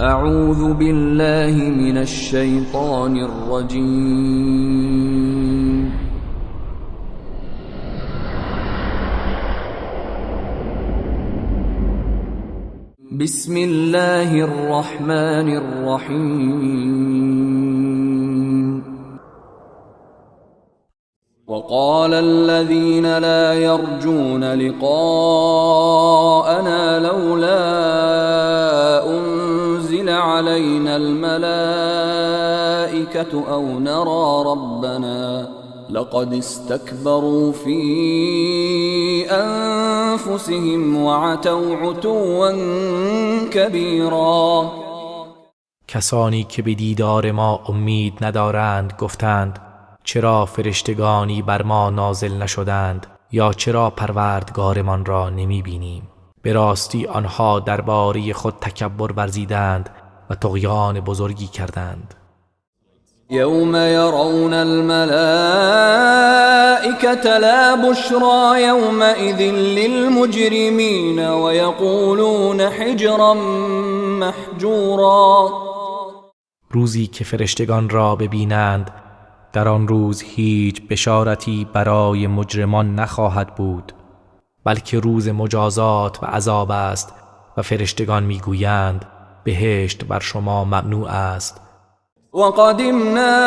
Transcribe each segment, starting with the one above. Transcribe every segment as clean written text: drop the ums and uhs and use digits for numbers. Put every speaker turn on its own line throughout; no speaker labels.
اعوذ بالله من الشیطان الرجیم. بسم الله الرحمن الرحیم. وقال الذين لا يرجون لقاءنا لولا أنزل علينا الملائكة أو نرى ربنا لقد استكبروا في أنفسهم وعتوا عتوا كبيرا.
کسانی که به دیدار ما امید ندارند گفتند چرا فرشتگانی بر ما نازل نشدند یا چرا پروردگارمان را نمی بینیم. به راستی آنها درباره خود تکبر ورزیدند و طغیان بزرگی کردند.
یوم یرون الملائکة لا بشرى یومئذ للمجرمین و یقولون حجرا محجورا.
روزی که فرشتگان را ببینند در آن روز هیچ بشارتی برای مجرمان نخواهد بود، بلکه روز مجازات و عذاب است و فرشتگان میگویند بهشت بر شما ممنوع است.
وقدمنا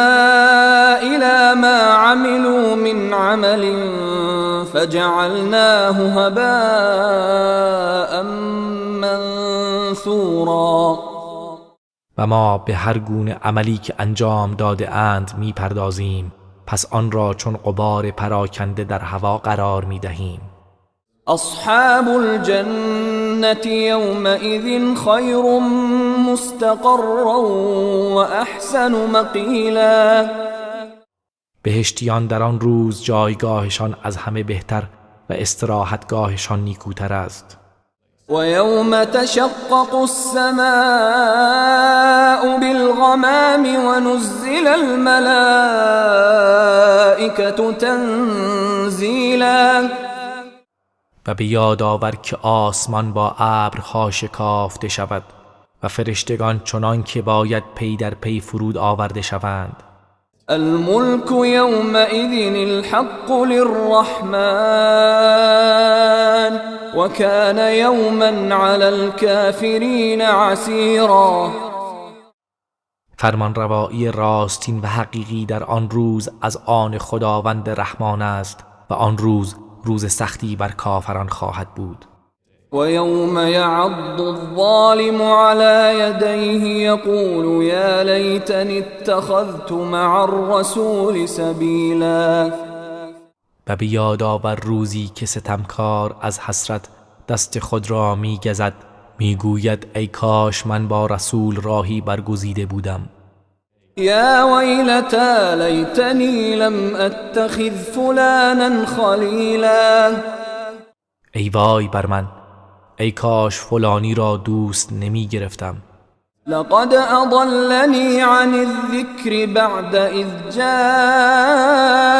إلى ما عملوا من عمل فجعلناه هباء منثورا.
و ما به هر گونه عملی که انجام داده اند می پردازیم، پس آن را چون غبار پراکنده در هوا قرار می دهیم.
اصحاب الجنة یومئذ خیر مستقرا و احسن مقیلا.
بهشتیان در آن روز جایگاهشان از همه بهتر و استراحتگاهشان نیکوتر است.
ويوم تشقق السماء بالغمام ونزل الملائكة تنزیلا.
و به یاد آور که آسمان با ابرها شکافته شود و فرشتگان چنان که باید پی در پی فرود آورده شوند.
الملك يومئذ الحق للرحمن وكان يوما على الكافرين عسيرا.
فرمان روایی راستین و حقیقی در آن روز از آن خداوند رحمان است و آن روز روز سختی بر کافران خواهد بود.
ويوم يعض الظالم على يديه يقول يا ليتني اتخذت مع الرسول سبيلا.
و به یاد آور روزی که ستمکار از حسرت دست خود را می گزد می گوید ای کاش من با رسول راهی برگزیده بودم.
یا ویلتا لیتنی لم اتخذ فلانا خلیلا.
ای وای بر من، ای کاش فلانی را دوست نمی گرفتم.
لقد اضلنی عن الذکر بعد اذ جاءنی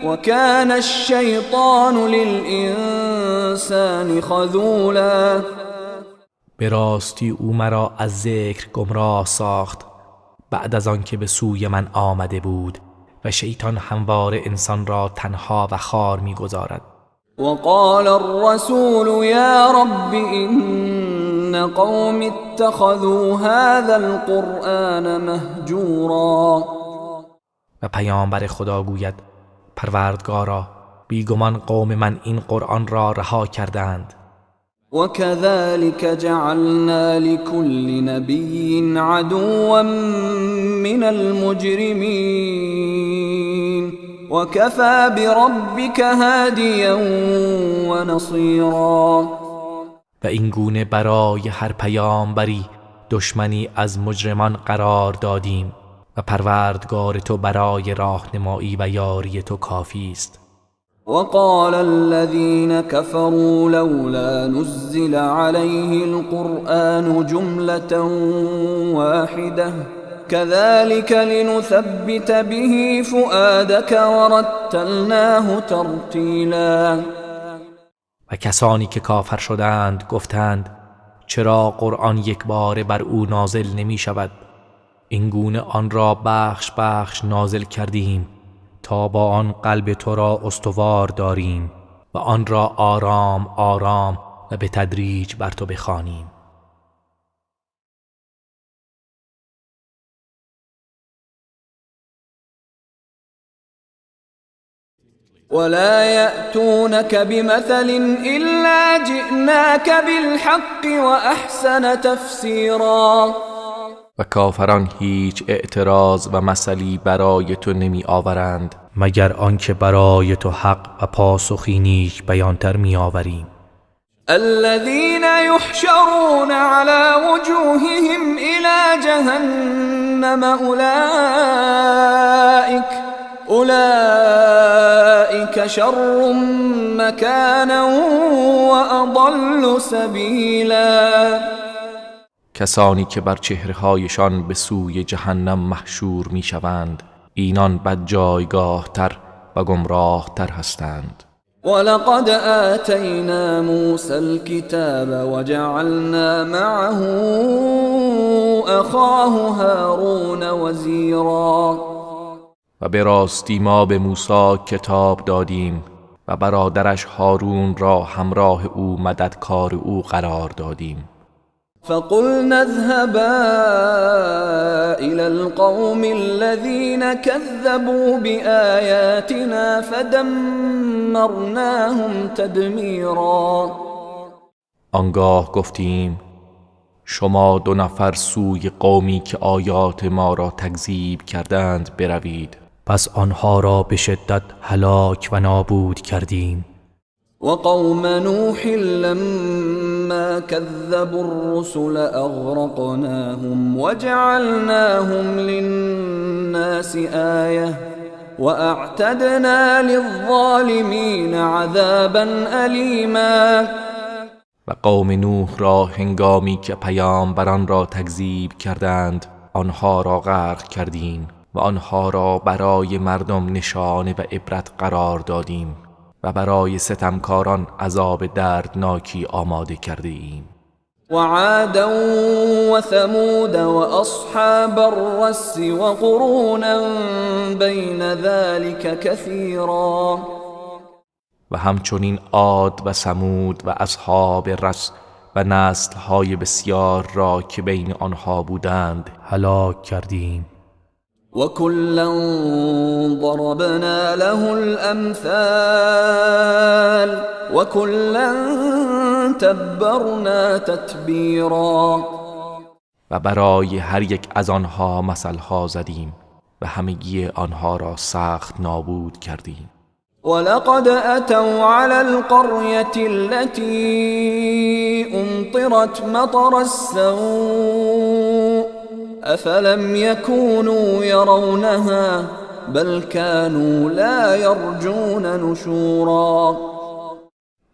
وكان الشیطان للانسان خذولا.
به راستی او مرا از ذکر گمراه ساخت بعد از آن که به سوی من آمده بود و شیطان همواره انسان را تنها و خوار می‌گذارد.
وقال الرسول يا رب إن قوم اتخذوا هذا القرآن مهجورا.
و پیامبر خدا گوید پروردگارا بیگمان قوم من این قرآن را رها کردند.
وكذلك جعلنا لكل نبي عدوا من المجرمين وكفى بربك هاديا ونصيرا.
و این گونه برای هر پیامبری دشمنی از مجرمان قرار دادیم و پروردگار تو برای راهنمایی و یاری تو کافی است.
وقال الذين كفروا لولا نزل عليه القرآن جملة واحدة كذلك لنثبت به فؤادك ورتلناه ترتیلا.
و کسانی که کافر شدند گفتند چرا قرآن یک بار بر او نازل نمی شود؟ این گونه آن را بخش بخش نازل کردیم تا با آن قلب تو را استوار داریم و آن را آرام آرام و به تدریج بر تو بخوانیم.
ولا يأتونك بمثل إلا جئناك بالحق وأحسن تفسيرا.
و کافران هیچ اعتراض و مثلی برای تو نمی آورند مگر آنکه برای تو حق و پاسخی نیک بیانتر می آوریم.
الذين يحشرون على وجوههم إلى جهنم أولئك شر مكانا وأضل سبيلا.
کسانی که بر چهرهایشان به سوی جهنم محشور می شوند اینان بد جایگاه تر و گمراه تر هستند.
ولقد آتينا موسى الكتاب وجعلنا معه أخاه هارون وزيرا.
و به راستی ما به موسی کتاب دادیم و برادرش هارون را همراه او مددکار او قرار دادیم.
فقلنا اذهبا إلى القوم الذين كذبوا بآياتنا فدمرناهم تدمیرا.
آنگاه گفتیم شما 2 نفر سوی قومی که آیات ما را تکذیب کردند بروید، پس آنها را به شدت هلاک و نابود کردیم.
وقوم نوح لما كذبوا الرسل أغرقناهم وجعلناهم للناس آية وأعتدنا للظالمين عذابا أليما.
و قوم نوح را هنگامی که پیامبران را تکذیب کردند آنها را غرق کردیم و آنها را برای مردم نشانه و عبرت قرار دادیم و برای ستمکاران عذاب دردناکی آماده کرده ایم.
وعادا وثمود واصحاب الرس وقرونا بين ذلك كثيرا.
و همچنین عاد و ثمود و اصحاب رس و نسل‌های بسیار را که بین آنها بودند هلاک کردیم.
وكلا ضربنا له الأمثال وكلا تبرنا تتبیرا.
و برای هر یک از آنها مثلها زدیم و همگی آنها را سخت نابود کردیم.
ولقد أتوا على القرية التي أمطرت مطر السوء أفلم يكونوا يرونها بل كانوا لا يرجون نشورا.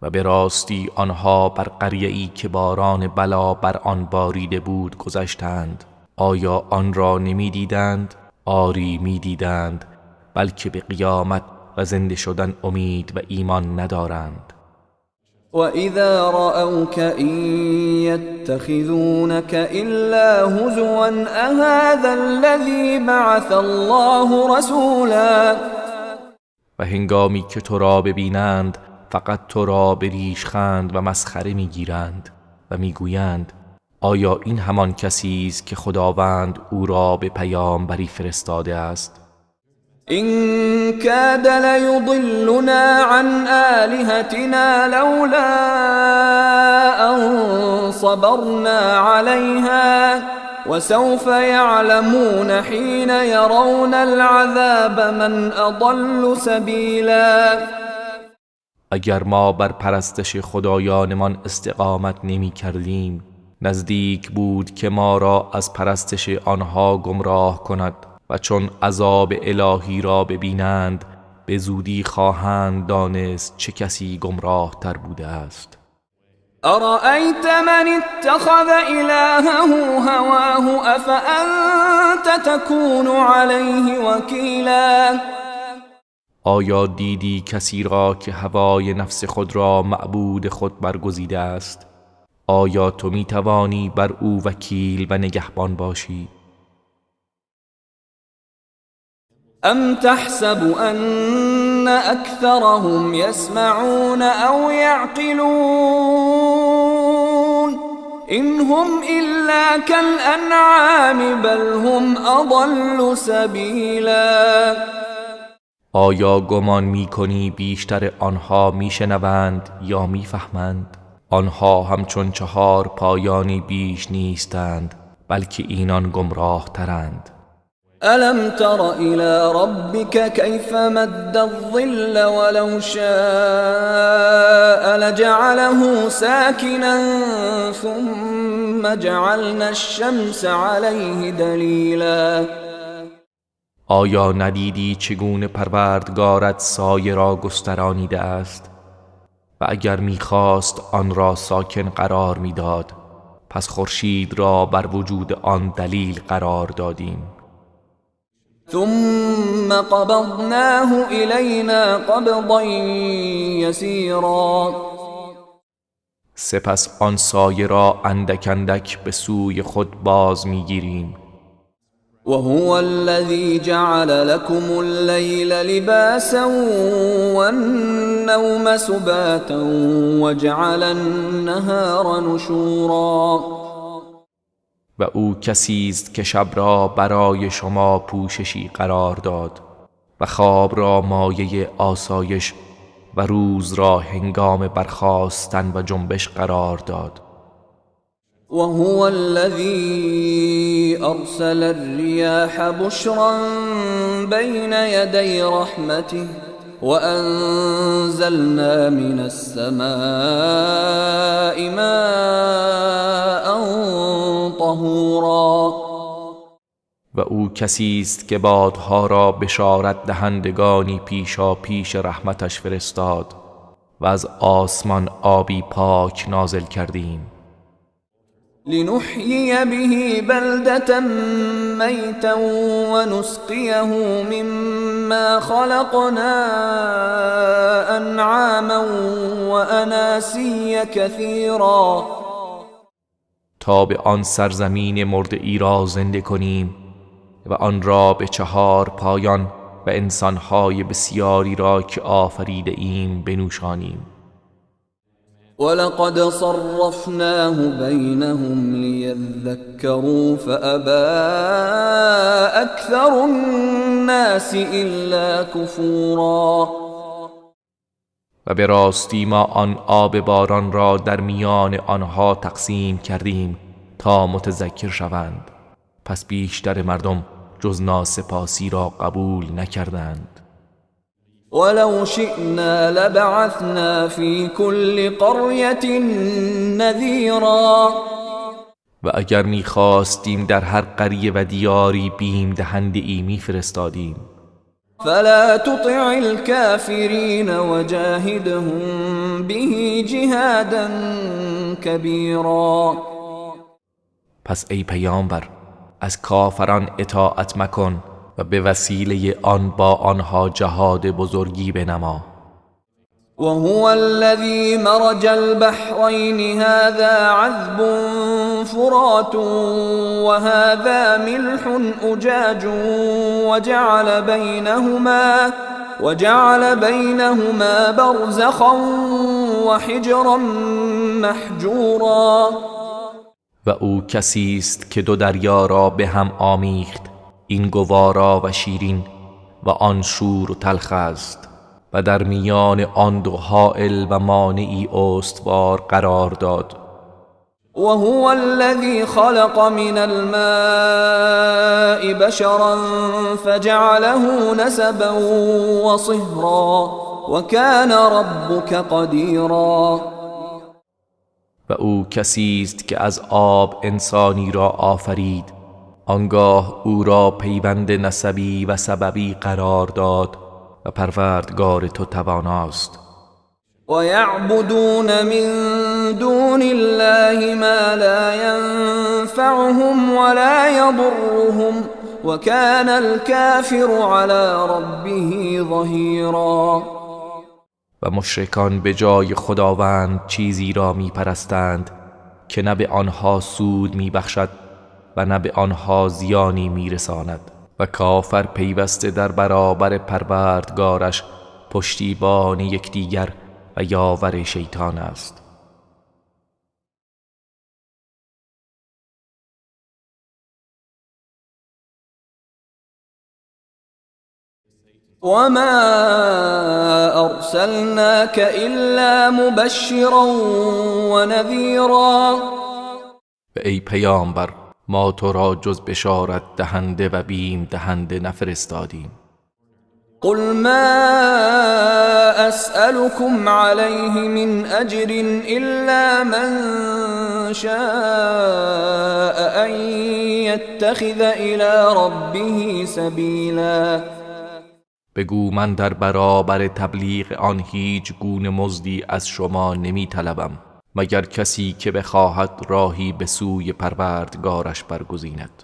و به راستی آنها بر قریه‌ای که باران بلا بر آن باریده بود گذشتند. آیا آن را نمی دیدند؟ آری می دیدند، بلکه به قیامت و زنده شدن امید و ایمان ندارند.
وَإِذَا رَأَوْكَ إِن يَتَّخِذُونَكَ إِلَّا هُزُوًا أَهَذَا الَّذِي بَعَثَ اللَّهُ رَسُولًا.
و هنگامی که تو را ببینند فقط تو را به ریشخند و مسخره میگیرند و میگویند آیا این همان کسی است که خداوند او را به پیامبری فرستاده است؟
إن كاد ليضلنا عن آلهتنا لولا أن صبرنا عليها وسوف يعلمون حين يرون العذاب من أضل سبيلا.
اگر ما بر پرستش خدایانمان استقامت نمی کردیم نزدیک بود که ما را از پرستش آنها گمراه کند و چون عذاب الهی را ببینند به زودی خواهند دانست چه کسی گمراه تر بوده است.
أرأيت من اتخذ إلهه هواه أفأنت تكون عليه وكيلا.
آیا دیدی کسی را که هوای نفس خود را معبود خود برگزیده است؟ آیا تو می توانی بر او وکیل و نگهبان باشی؟
ام تحسب ان اکثرهم يسمعون او يعقلون إن هم إلا كالأنعام بل هم أضل سبیلا.
آیا گمان می کنی بیشتر آنها می شنوند یا می فهمند؟ آنها همچون 4 پایانی بیش نیستند بلکه اینان گمراه ترند.
ألم تر إلى ربك كيف مد الظل ولو شاء لجعله ساكنا ثم جعلنا الشمس عليه دلیلا.
آیا ندیدی چگونه پروردگارت سایه را گسترانیده است و اگر می‌خواست آن را ساکن قرار می‌داد پس خورشید را بر وجود آن دلیل قرار دادیم.
ثم قبضناه إلينا قبضا يسيرا.
سپس آن سایه را اندک اندک به سوی خود باز می‌گیریم.
وهو الذي جعل لكم الليل لباسا والنوم سباتا وجعل النهار نشورا.
و او کسی است که شب را برای شما پوششی قرار داد و خواب را مایه آسایش و روز را هنگام برخاستن و جنبش قرار داد.
وهو الذي أرسل الرياح بشرا بين يدي رحمته وأنزلنا من السماء ماء طهورا.
و او کسی است که بادها را بشارت دهندگانی پیشا پیش رحمتش فرستاد و از آسمان آبی پاک نازل کردیم.
لنحيي به بلدة ميتا ونسقيه مما خلقنا أنعاما وأناسيا كثيرا.
تا به آن سرزمین مرده ای را زنده کنیم و آن را به 4 پایان و انسانهای بسیاری را که آفریده ایم بنوشانیم.
ولقد صرفناه بينهم ليذكروا فأبى أكثر الناس إلا كفورا.
و به راستی ما آن آب باران را در میان آنها تقسیم کردیم تا متذکر شوند، پس بیشتر مردم جز ناسپاسی را قبول نکردند.
ولو شئنا لبعثنا في كل قرية نذيرا.
و اگر می‌خواستیم در هر قریه و دیاری بیم دهنده ای می‌فرستادیم.
فلا تطع الكافرين وجاهدهم به جهادا كبيرا.
پس ای پیامبر از کافران اطاعت مکن و به وسیله آن با آنها جهاد بزرگی بنما.
وهو الذي مرج البحرين هذا عذب فرات وهذا ملح أجاج وجعل بينهما برزخا وحجرا محجورا.
و او کسی است که 2 دریا را به هم آمیخت، این گوارا و شیرین و آن شور و تلخ است، و در میان آن 2 حائل و مانعی استوار قرار داد.
وهو الذي خلق من الماء بشرا فجعله نسبا وصهرا وكان ربك قديرا.
و او کسی است که از آب انسانی را آفرید، آنگاه او را پیوند نسبی و سببی قرار داد و پروردگار تو تواناست.
ويعبدون من دون الله ما لا ينفعهم ولا يضرهم وكان الكافر على ربه ظهيرا.
و مشرکان به جای خداوند چیزی را می پرستند که نه به آنها سود میبخشد و نه به آنها زیانی میرساند و کافر پیوسته در برابر پروردگارش پشتیبان یکدیگر و یاور شیطان است.
وما أرسلناك إلا مبشرا ونذيرا.
و ای پیامبر، ما تو را جز بشارت دهنده و بیم دهنده نفرستادیم.
قل ما أسألكم عليه من أجر إلا من شاء أن يتخذ إلى ربه سبيلا.
بگو من در برابر تبلیغ آن هیچ گونه مزدی از شما نمی طلبم مگر کسی که بخواهد راهی به سوی پروردگارش برگزیند.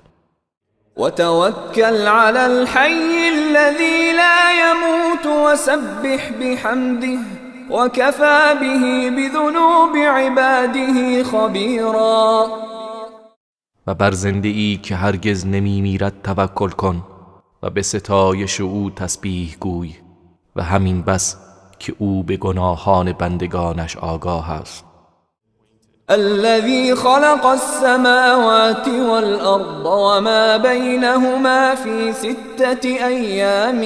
وتوكل على الحي الذي لا يموت وسبح بحمده وكفى به بذنوب عباده خبيرا.
و بر زنده ای که هرگز نمی میرد توکل کن و به ستایش او تسبیح گوی و همین بس که او به گناهان بندگانش آگاه است.
الذي خلق السماوات والأرض وما بينهما في 6 أيام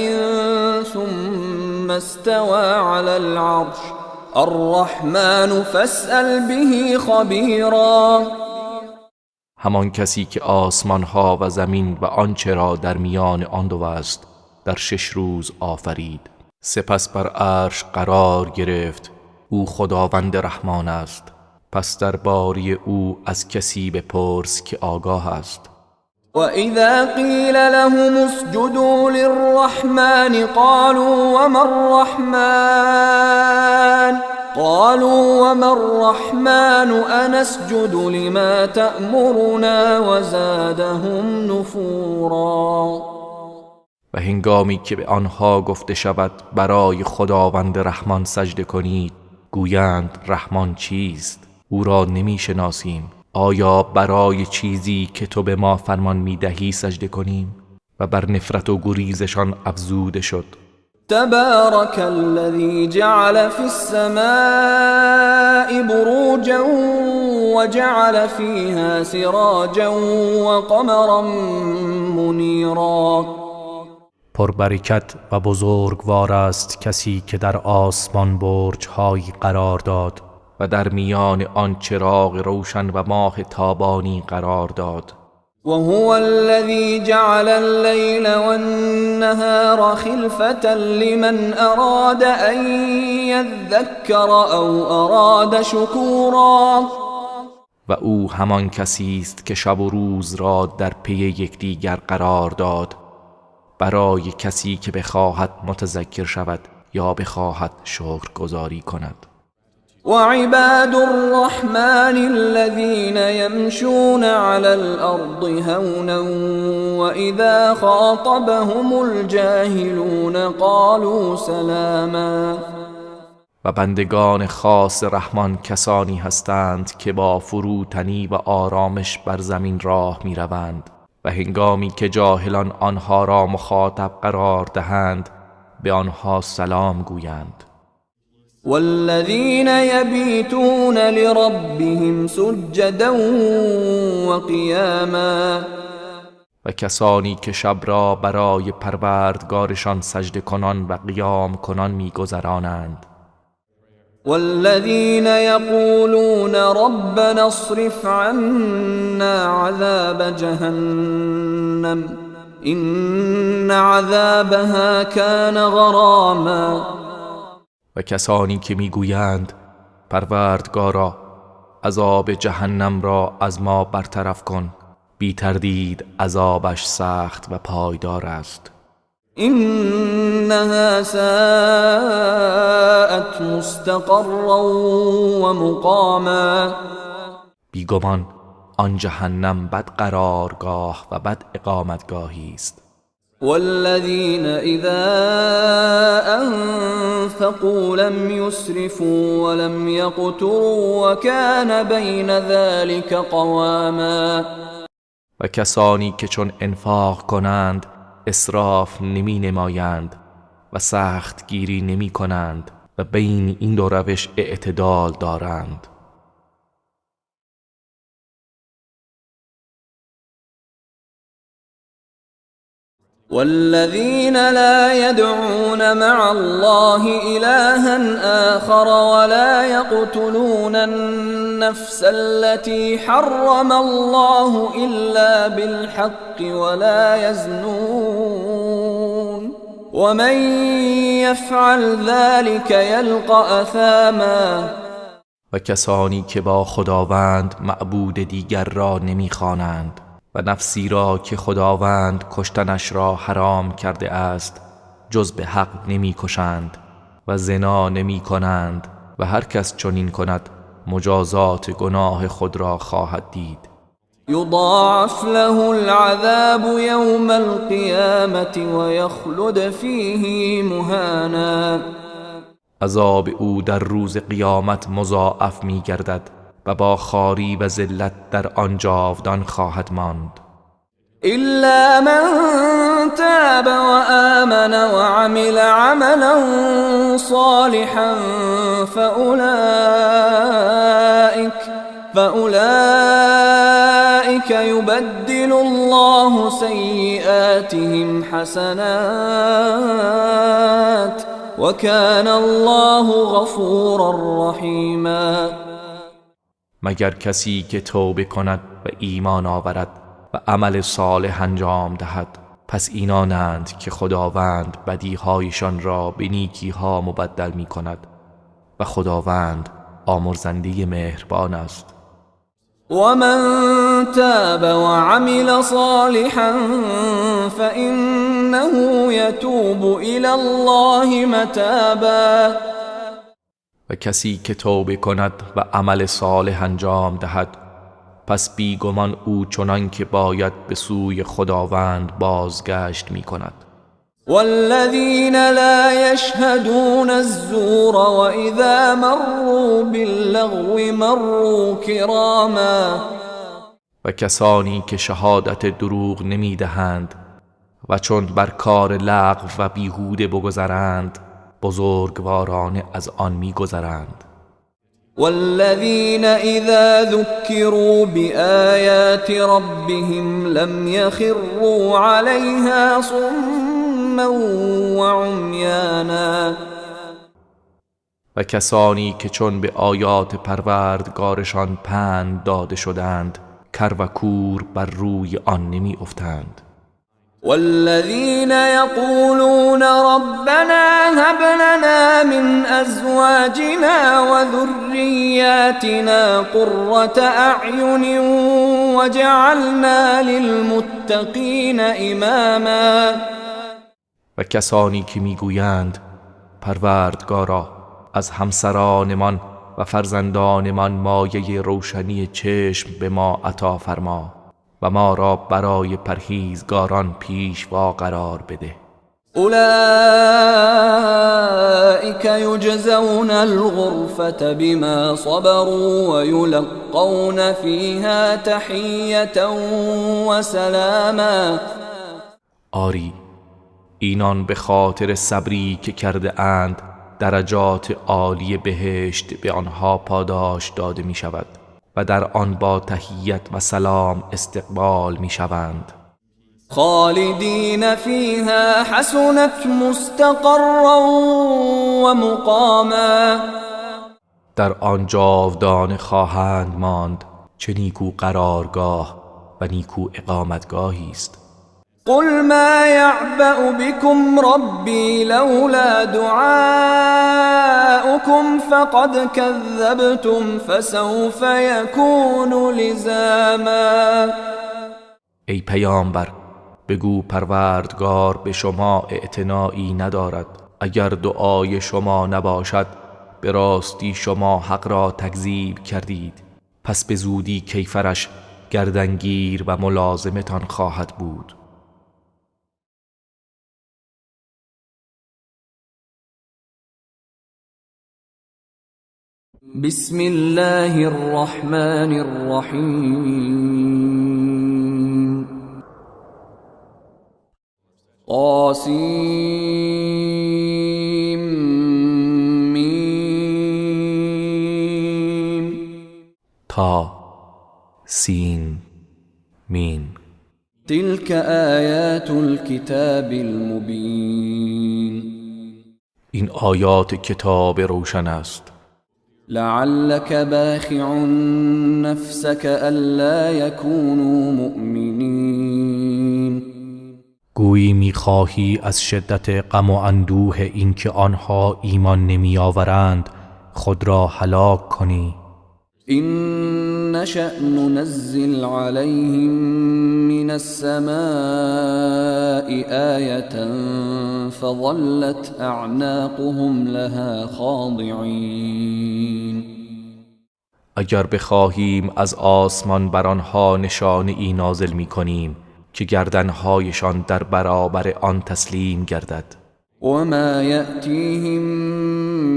ثم استوى على العرش الرحمن فاسأل به خبيرا.
همان کسی که آسمان ها و زمین و آنچه را در میان آن دو است در 6 روز آفرید، سپس بر عرش قرار گرفت. او خداوند رحمان است، پس در باری او از کسی بپرس که آگاه است.
وَإِذَا قِيلَ لَهُمُ اسْجُدُوا لِلرَّحْمَنِ قالوا وما الرحمن أنسجد لما تأمرنا وزادهم نفورا.
و هنگامی که به آنها گفته شود برای خداوند رحمان سجده کنید، گویند رحمان چیست؟ او را نمی شناسیم. آیا برای چیزی که تو به ما فرمان می دهی سجده کنیم؟ و بر نفرت و گریزشان افزوده شد.
تبارك الذي جعل في السماء بروجا وجعل فيها سراجا وقمرا منيرا.
پربرکت و بزرگوار است کسی که در آسمان برج‌هایی قرار داد و در میان آن چراغ روشن و ماه تابانی قرار داد.
وهو الذي جعل الليل والنهار خلفة لمن أراد أن يذكر أو أراد شكورا.
و او همان کسی است که شب و روز را در پی یکدیگر قرار داد برای کسی که بخواهد متذکر شود یا بخواهد شکرگزاری کند.
وعباد الرحمن الذين يمشون على الأرض هونا وإذا خاطبهم الجاهلون قالوا سلاما.
و بندگان خاص رحمان کسانی هستند که با فروتنی و آرامش بر زمین راه می روند و هنگامی که جاهلان آنها را مخاطب قرار دهند به آنها سلام گویند.
والذين يبيتون لربهم سجدا وقياما.
و کسانی که شب را برای پروردگارشان سجده کنان و قیام کنان می‌گذرانند.
والذين يقولون ربنا اصرف عنا عذاب جهنم إن عذابها كان غراما.
و کسانی که میگویند پروردگارا عذاب جهنم را از ما برطرف کن، بی تردید عذابش سخت و پایدار است.
إنها ساءت مستقرا و مقاما.
بیگمان آن جهنم بد قرارگاه و بد اقامتگاهی است.
والذين إذا أنفقوا لم يسرفوا ولم يقتروا وكان بين ذلك قواما.
و کسانی که چون انفاق کنند اسراف نمی نمایند و سخت گیری نمی کنند و بین این دو روش اعتدال دارند.
والذين لا يدعون مع الله إلها آخر ولا يقتلون النفس التي حرم الله إلا بالحق ولا يزنون ومن يفعل ذلك يلقى أثاما.
و کسانی که با خداوند معبود دیگر را نمی‌خوانند و نفسی را که خداوند کشتنش را حرام کرده است جز به حق نمی کشند و زنا نمی کنند و هر کس چنین کند مجازات گناه خود را خواهد دید.
یضاعف له العذاب یوم القیامة و یخلد فیه مهانا.
عذاب او در روز قیامت مضاعف می گردد و با خواری و ذلت در آن جاودان خواهد ماند.
إلا من تاب وآمن وعمل عملا صالحا فأولئك يبدل الله سيئاتهم حسنات وكان الله غفورا رحيما.
مگر کسی که توبه کند و ایمان آورد و عمل صالح انجام دهد، پس اینانند که خداوند بدیهایشان را به نیکیها مبدل می کند و خداوند آمرزنده مهربان است.
ومن تاب وعمل صالحا فإنه يتوب إلى الله متابا.
و کسی که توبه کند و عمل صالح انجام دهد، پس بیگمان او چنان که باید به سوی خداوند بازگشت می کند.
والذین لا یشهدون الزور وإذا مروا باللغو مروا کراما.
و کسانی که شهادت دروغ نمی دهند و چون بر کار لغو و بیهوده بگذرند بزرگوارانه از آن می گذرند.
والذين إذا ذكروا بآيات ربهم لم يخروا عليها صما وعميانا.
و کسانی که چون به آیات پروردگارشان پند داده شدند کر و کور بر روی آن نمی افتند.
والذين يقولون ربنا هب لنا من أزواجنا وذرياتنا قرة أعين وجعلنا للمتقين إماما.
و کسانی که میگویند پروردگارا از همسرانمان و فرزندانمان مایه روشنی چشم به ما عطا فرما و ما را برای پرهیزگاران پیشوا قرار بده.
اولئک یجزون الغرفة بما صبروا ويلقون فيها تحیة وسلاما.
آری، اینان به خاطر صبری که کرده اند درجات عالی بهشت به آنها پاداش داده می شود و در آن با تحیت و سلام استقبال می شوند.
خالدین فیها حسنت مستقرا و مقاما.
در آن جاودانه خواهند ماند، چه نیکو قرارگاه و نیکو اقامتگاهی است.
قل ما يعبأ بكم ربي لولا دعاؤكم فقد كذبتم فسوف يكون لزاما.
ای پیامبر، بگو پروردگار به شما اعتنایی ندارد. اگر دعای شما نباشد به راستی شما حق را تکذیب کردید، پس به زودی کیفرش گردنگیر و ملازمتان خواهد بود.
بسم الله الرحمن الرحیم طاسیم
تا سین میم.
تلك آیات الكتاب المبین
این آیات کتاب روشن است.
لعلك باخع نفسك الا يكونوا مؤمنین
گویی میخواهی از شدت غم و اندوه اینکه آنها ایمان نمی آورند خود را هلاک کنی.
إن نشأ ننزل عليهم من السماء آية فظلت أعناقهم لها خاضعين.
اگر بخواهیم از آسمان بر آنها نشانه ای نازل می کنیم که گردنهایشان در برابر آن تسلیم گردد.
وما يأتيهم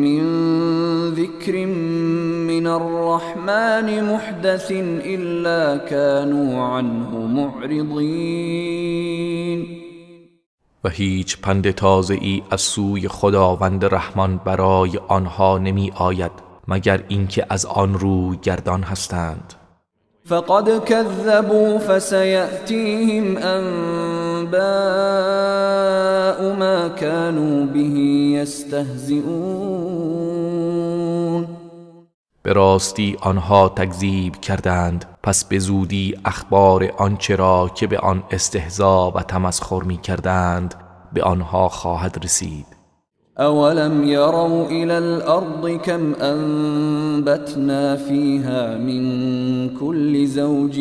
من ذكر من الرحمن محدث إلا كانوا عنه معرضين.
و هیچ پند تازه ای از سوی خداوند رحمان برای آنها نمی آید مگر اینکه از آن روی گردان هستند.
فقد كذبوا فسيأتيهم أنباء ما كانوا به يستهزئون.
به راستی آنها تکذیب کردند، پس به زودی اخبار آنچه را که به آن استهزا و تمسخر می کردند به آنها خواهد رسید.
اولم يروا الى الارض كم انبتنا فيها من كل زوج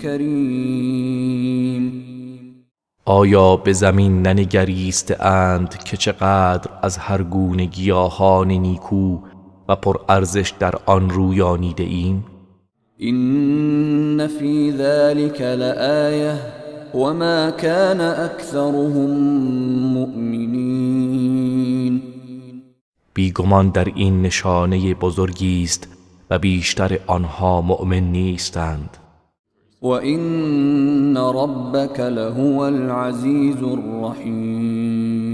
كريم.
آیا به زمین ننگریسته اند که چقدر از هر گونه گیاهان نیکو و پر ارزش در آن رویانیده ایم؟
إن في ذلك لآية وما كان أكثرهم مؤمنين.
بیگمان در این نشانه بزرگی است و بیشتر آنها مؤمن نیستند.
وإن ربك لهو العزيز الرحيم.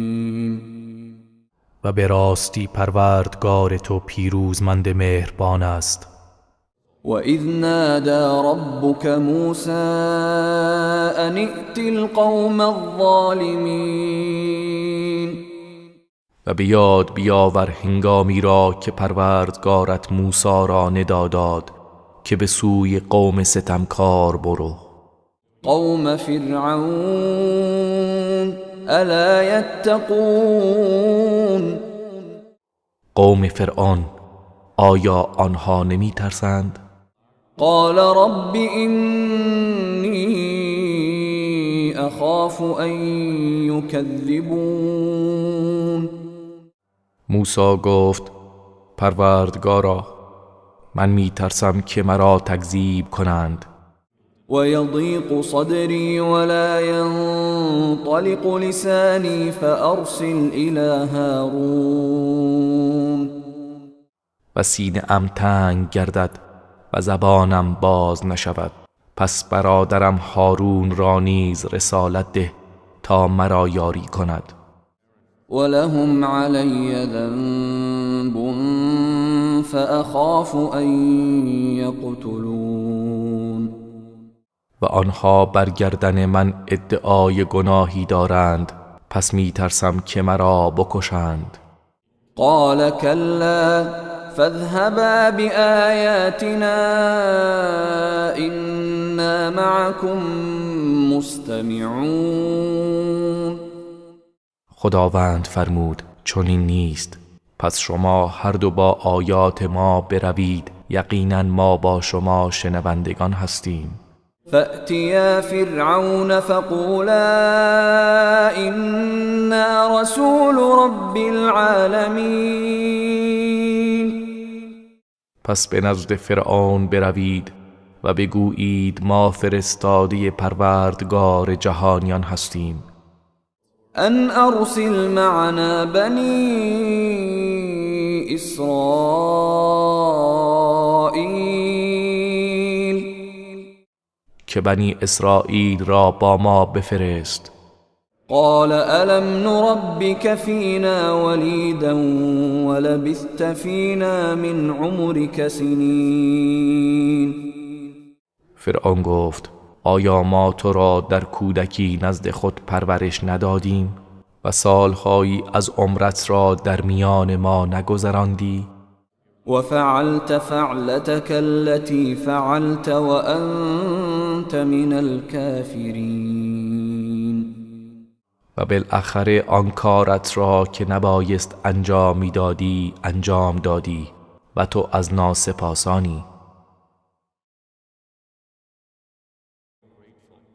و به راستی پروردگار تو پیروزمند مهربان است.
وَإِذْ نَادَى رَبُّكَ مُوسَىٰ أَنِ ائْتِ الْقَوْمَ الظَّالِمِينَ.
و به یاد بیاور هنگامی را که پروردگارت موسی را ندا داد که به سوی قوم ستمکار برو.
قوم فرعون الا یتقون.
قوم فرعون آیا آنها نمی ترسند؟
قال رب إني أخاف أن يكذبون.
موسی گفت پروردگارا من می ترسم که مرا تکذیب کنند.
ويضيق صدري ولا ينطلق لساني فأرسل إلى هارون.
و سینه ام تنگ گردد و زبانم باز نشود، پس برادرم هارون را نیز رسالت ده تا مرا یاری کند.
ولهم علی ذنب فأخاف أن يقتلون.
و آنها بر گردن من ادعای گناهی دارند، پس می ترسم که مرا بکشند.
قال كلا فاذهبا بآياتنا إنا معكم مستمعون.
خداوند فرمود چنین نیست، پس شما هر دو با آیات ما بروید، یقینا ما با شما شنوندگان هستیم.
فأتیا فرعون فقولا إنا رسول رب العالمین.
پس به نزد فرعون بروید و بگویید ما فرستاده پروردگار جهانیان هستیم.
ان ارسل معنا بنی اسرائیل
که بنی اسرائیل را با ما بفرست.
قال الم نربك فينا وليدا ولبثت فينا من عمرك سنين.
فرعون گفت آیا ما تو را در کودکی نزد خود پرورش ندادیم و سالهایی از عمرت را در میان ما نگذراندی؟
وفعلت فعلتك التي فعلت وأنت من الكافرين.
و بالاخره آن کارت را که نبایست انجام میدادی انجام دادی و تو از ناسپاسانی.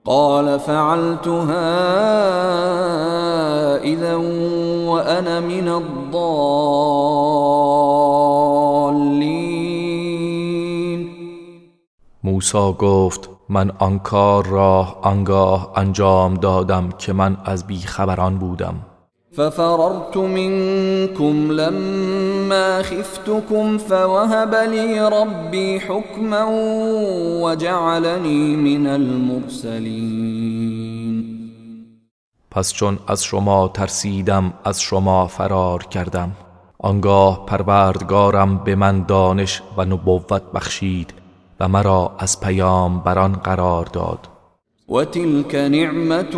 قال فعلتها إذا وأنا من الضالين.
موسی گفت من آن کار را آنگاه انجام دادم که من از بیخبران بودم.
ففررت منكم لما خفتكم فوهب لي ربي حكما وجعلني من المرسلين.
پس چون از شما ترسیدم از شما فرار کردم، آنگاه پروردگارم به من دانش و نبوت بخشید و مرا از پیامبران قرار داد.
وتلك نعمة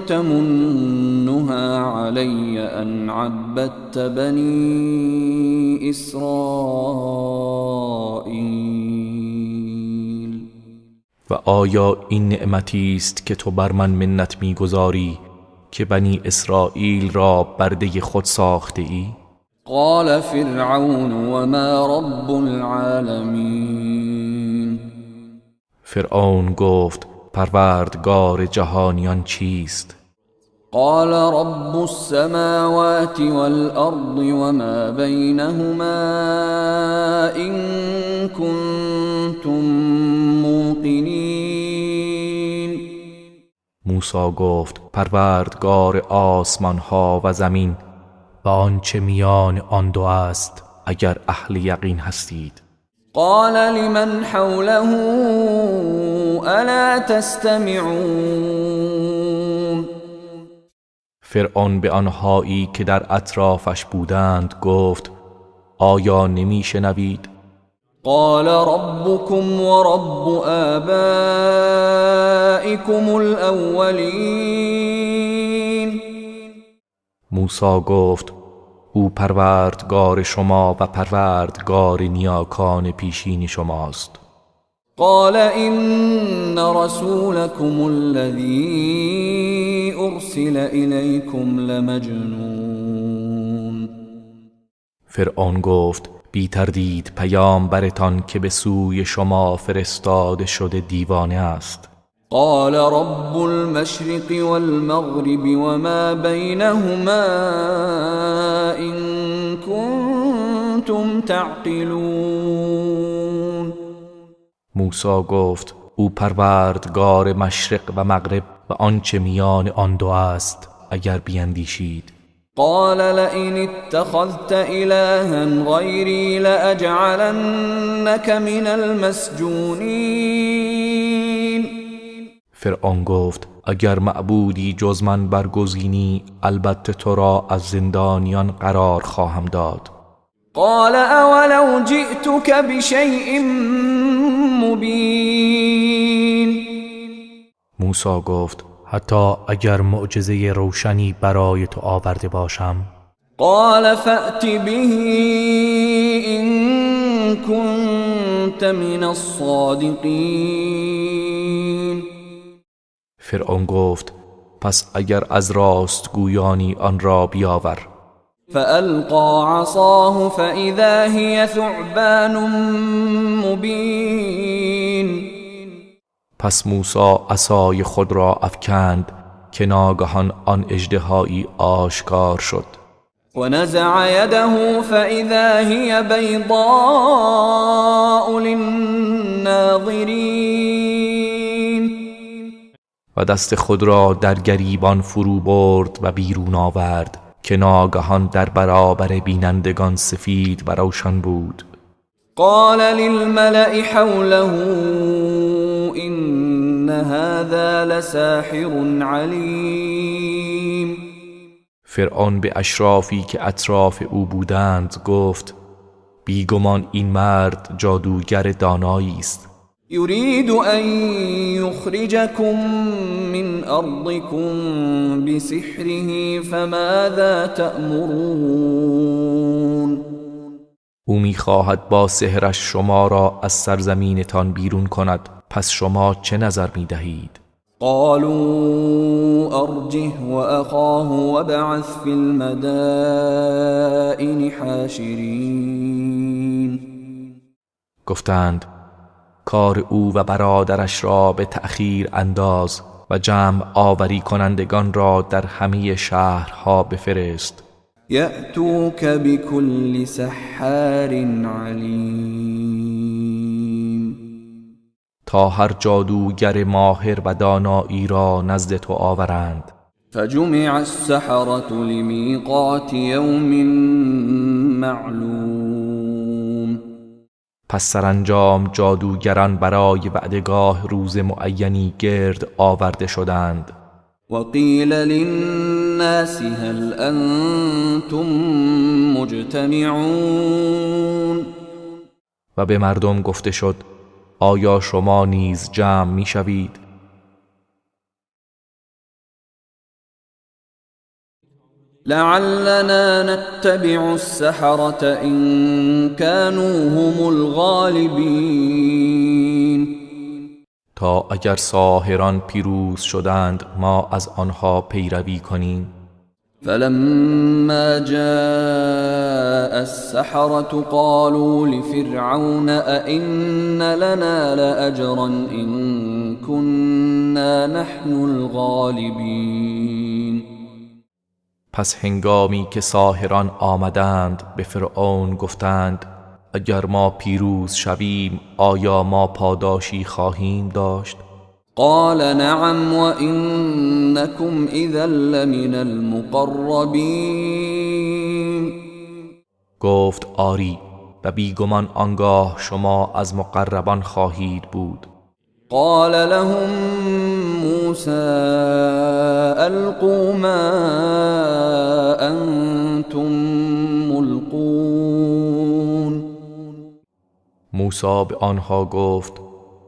تمنها علي أن عبدت بني إسرائيل.
و آیا این نعمتی است که تو بر من منت می‌گذاری که بنی اسرائیل را برده خود ساخته ای؟
قال فرعون وما رب العالمين.
فرعون گفت پروردگار جهانیان چیست؟
قال رب السماوات والأرض وما بينهما إن كنتم موقنين.
موسی گفت پروردگار آسمان ها و زمین و آنچه میان آن دو است اگر اهل یقین هستید.
قال لمن حوله الا تستمعون.
فرعون به آنهایی که در اطرافش بودند گفت آیا نمی شنوید؟
قال ربكم ورب آبائكم الأولين.
موسی گفت او پروردگار شما و پروردگار نیاکان پیشین شماست.
قال إن رسولكم الذي أرسل إليكم لمجنون.
فرعون گفت بی تردید پیامبرتان که به سوی شما فرستاده شده دیوانه است.
قال رب المشرق والمغرب وما بينهما إن كنتم تعقلون.
موسی گفت او پروردگار مشرق و مغرب و آنچه میان آن دو است اگر بیندیشید.
قال لئن اتخذت إلها غيري لأجعلنك من المسجونين.
فرعون گفت اگر معبودی جز من برگزینی البته تو را از زندانیان قرار خواهم داد.
قال اولو جئتك بشيء مبين.
موسی گفت حتی اگر معجزه روشنی برای تو آورده باشم.
قال فأت به إن كنت من الصادقين.
فرعون گفت پس اگر از راست گویانی آن را بیاور.
فألقى عصاه فإذا هي ثعبان مبين.
پس موسی عصای خود را افکند که ناگهان آن اژدهایی آشکار شد.
ونزع يده فإذا هي بيضاء للناظرين.
و دست خود را در گریبان فرو برد و بیرون آورد که ناگهان در برابر بینندگان سفید و روشن بود.
قال للملأ حوله إن هذا لساحر علیم.
فرعون به اشرافی که اطراف او بودند گفت بیگمان این مرد جادوگر دانایی است.
يريد أن يخرجكم من أرضكم بسحره فماذا تأمرون.
او می‌خواهد با سحرش شما را از سرزمینتان بیرون کند، پس شما چه نظر می‌دهید؟
قالوا أرجه وأخاه وابعث في المدائن حاشرين.
گفتند کار او و برادرش را به تأخیر انداز و جمع آوری کنندگان را در همه شهرها بفرست.
يأتوك بكل سحار علیم.
تا هر جادوگر ماهر و دانایی را نزد تو آورند.
فجمع السحرة لمیقات یوم معلوم.
پس سرانجام جادوگران برای وعدگاه روز معینی گرد آورده شدند.
وقیل للناس هل انتم مجتمعون.
و به مردم گفته شد آیا شما نیز جمع می شوید؟
لعلنا نتبع السحرة إن كانوا هم الغالبين.
تا اگر ساحران پیروز شدند ما از آنها پیروی کنیم.
فلما جاء السحرة قالوا لفرعون أئن لنا لأجرا إن كنا نحن الغالبين.
پس هنگامی که ساحران آمدند به فرعون گفتند اگر ما پیروز شویم آیا ما پاداشی خواهیم داشت؟
قال نعم وإنكم إذا لمن المقربين.
گفت آری و بیگمان آنگاه شما از مقربان خواهید بود.
قال لهم موسى ألقوا ما أنتم ملقون.
موسی به آنها گفت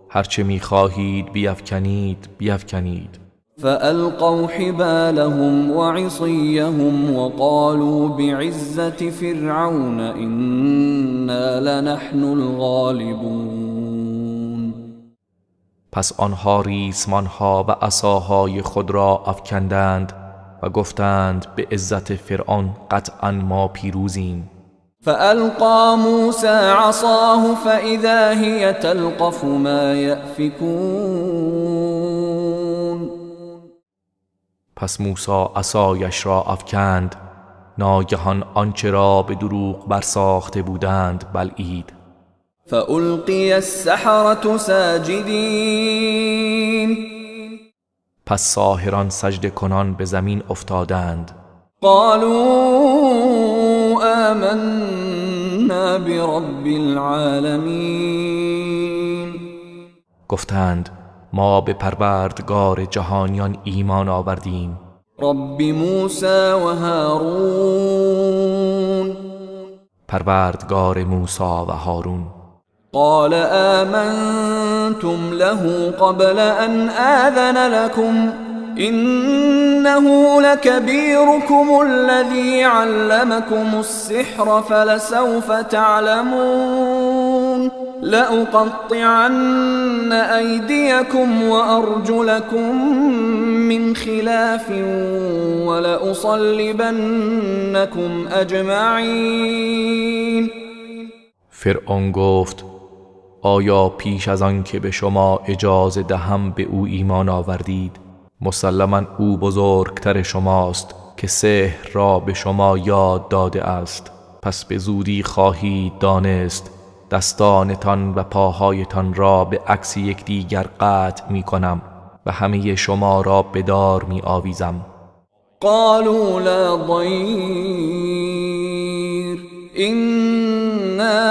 هرچه می‌خواهید بیفکنید بیفکنید.
فألقوا حبالهم وعصيهم وقالوا بعزة فرعون إنا لنحن الغالبون.
پس آنها ریسمانها و عصاهای خود را افکندند و گفتند به عزت فرعون قطعا ما پیروزیم.
فألقى موسى عصاه فإذا هي تلقف ما يأفكون.
پس موسی عصایش را افکند ناگهان آنچه را به دروغ برساخته بودند بلعید.
فألقي السحرة ساجدين.
پس ساحران سجده کنان به زمین افتادند.
قالوا آمنا برب العالمين.
گفتند ما به پروردگار جهانیان ایمان آوردیم.
رب موسى و هارون.
پروردگار موسی و هارون.
قال آمنتم له قبل أن آذن لكم إنه لكبيركم الذي علمكم السحر فلسوف تعلمون لأقطعن أيديكم وأرجلكم من خلاف ولأصلبنكم أجمعين.
فرعون گفت آیا پیش از آن که به شما اجازه دهم به او ایمان آوردید؟ مسلما او بزرگتر شماست که سحر را به شما یاد داده است. پس به زودی خواهید دانست دستانتان و پاهایتان را به عکس یکدیگر قطع می کنم و همه شما را به دار می آویزم.
قالوا لا ضير إنا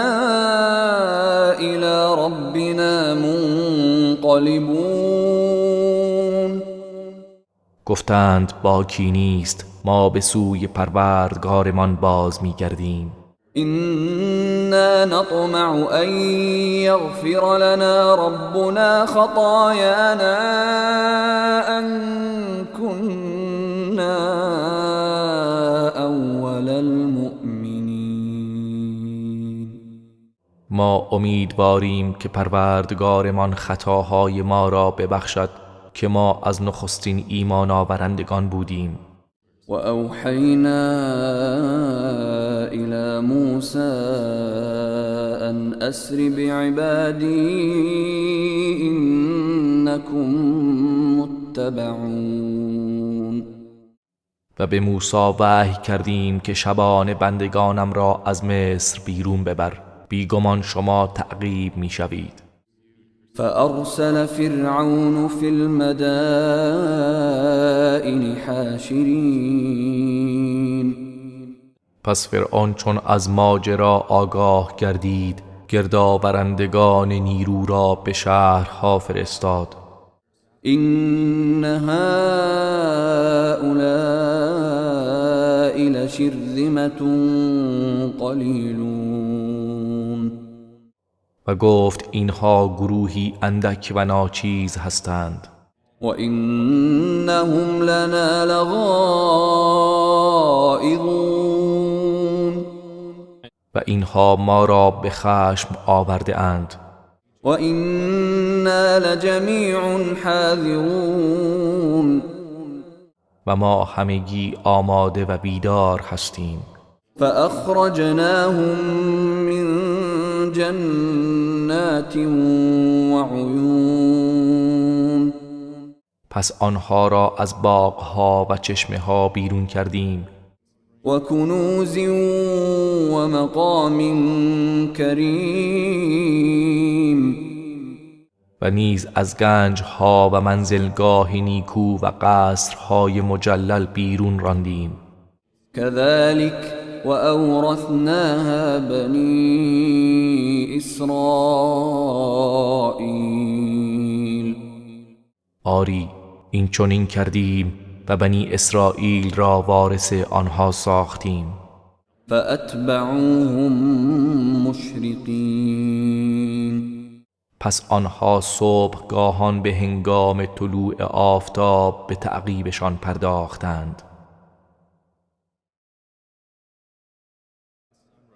إلى ربنا منقلبون.
گفتند باکی نیست، ما به سوی پروردگارمان باز می‌گردیم.
إنا نطمع أن يغفر لنا ربنا خطايانا أن كنا أول المؤمنين.
ما امیدواریم که پروردگارمان خطاهای ما را ببخشد که ما از نخستین ایمان آورندگان بودیم.
وأوحينا إلى موسى أن أسر بعبادي إنكم متبعون.
و به موسی وحی کردیم که شبان بندگانم را از مصر بیرون ببر، بیگمان شما تعقیب میشوید.
فأرسل فرعون في المدائن حاشرين.
پس فرعون چون از ماجرا آگاه گردید، گردآورندگان نیرو را به شهرها فرستاد.
إن هؤلاء لشرذمة قلیلون.
و گفت اینها گروهی اندک و ناچیز هستند.
و اینهم لنا لغائظون.
و اینها ما را به خشم آورده اند.
و اینا لجمیع حاذرون.
و ما همگی آماده و بیدار هستیم.
فأخرجناهم من جنات وعیون.
پس آنها را از باغها و چشمه ها بیرون کردیم.
و کنوز و مقام کریم.
و نیز از گنجها و منزلگاه نیکو و قصرهای مجلل بیرون راندیم.
كذلك وأورثناها بني إسرائيل.
آری این چنین کردیم و بنی اسرائیل را وارث آنها ساختیم.
فأتبعوهم مشرقين.
پس آنها صبحگاهان به هنگام طلوع آفتاب به تعقیبشان پرداختند.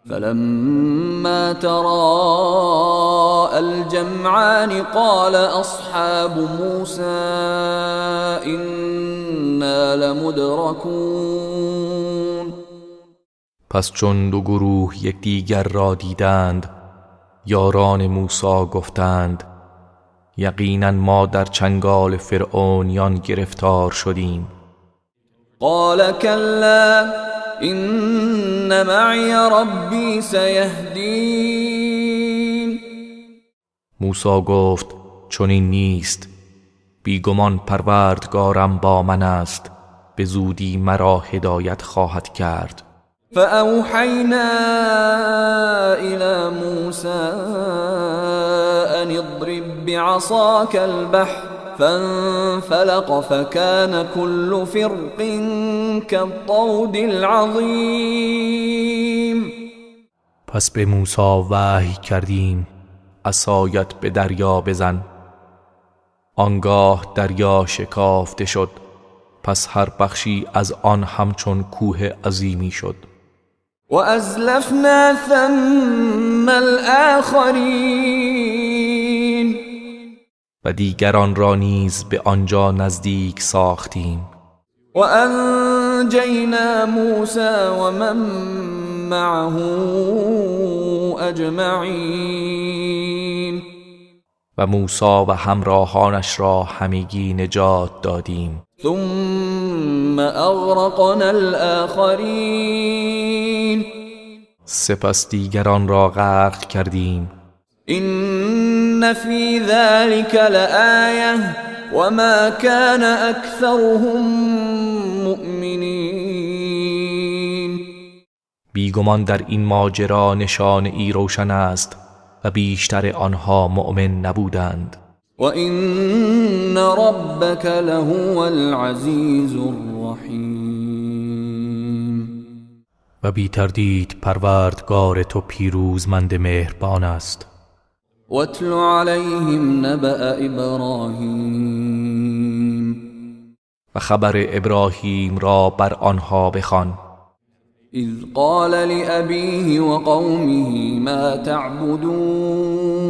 فلما تراءى الجمعان قال أصحاب موسى إنا لمدركون.
پس چون دو گروه یکدیگر را دیدند، یاران موسی گفتند یقینا ما در چنگال فرعونیان گرفتار شدیم.
قال كلا إن معي ربي سيهدين.
موسی گفت چنین نیست، بیگمان پروردگارم با من است، به زودی مرا هدایت خواهد کرد.
فأوحينا إلى موسى أن اضرب بعصاك البحر فانفلق فكان كل فرق كالطود العظيم.
پس به موسی وحی کردیم عصایت به دریا بزن. آنگاه دریا شکافته شد، پس هر بخشی از آن همچون کوه عظیمی شد.
و ازلفنا ثم الآخرین.
و دیگران را نیز به آنجا نزدیک ساختیم.
و انجینا موسی و من معه اجمعین.
و موسی و همراهانش را همگی نجات دادیم.
ثم اغرقنا الآخرین.
سپس دیگران را غرق کردیم.
إن في ذلك لآية وما كان أكثرهم مؤمنين.
بیگمان در این ماجرا نشان ای روشن است و بیشتر آنها مؤمن نبودند.
وَإِنَّ رَبَّكَ لَهُوَ الْعَزِيزُ الرَّحِيمُ.
و بی تردید پروردگار تو پیروزمند مهربان است.
وَاتْلُ عَلَيْهِمْ نَبَأَ إِبْرَاهِيمَ.
و خبر ابراهیم را بر آنها بخوان.
إِذْ قَالَ لِأَبِيهِ وَقَوْمِهِ مَا تَعْبُدُونَ.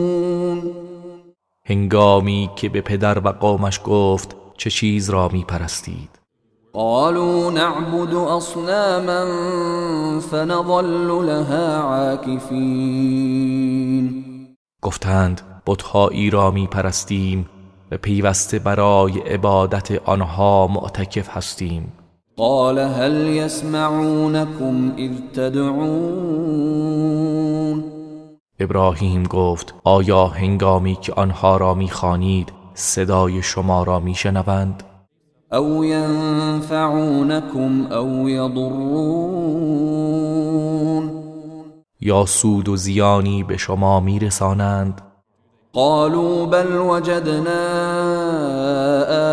هنگامی که به پدر و قومش گفت چه چیز را می پرستید؟
قالوا نعبد أصناما فنظل لها عاكفين.
گفتند بت‌هایی را می پرستیم و پیوسته برای عبادت آنها معتکف هستیم.
قال هل يسمعونكم إذ تدعون.
ابراهیم گفت آیا هنگامی که آنها را می‌خوانید صدای شما را می‌شنوند؟
او ينفعونكم او يضرون.
یا سود و زیانی به شما میرسانند؟
قالوا بل وجدنا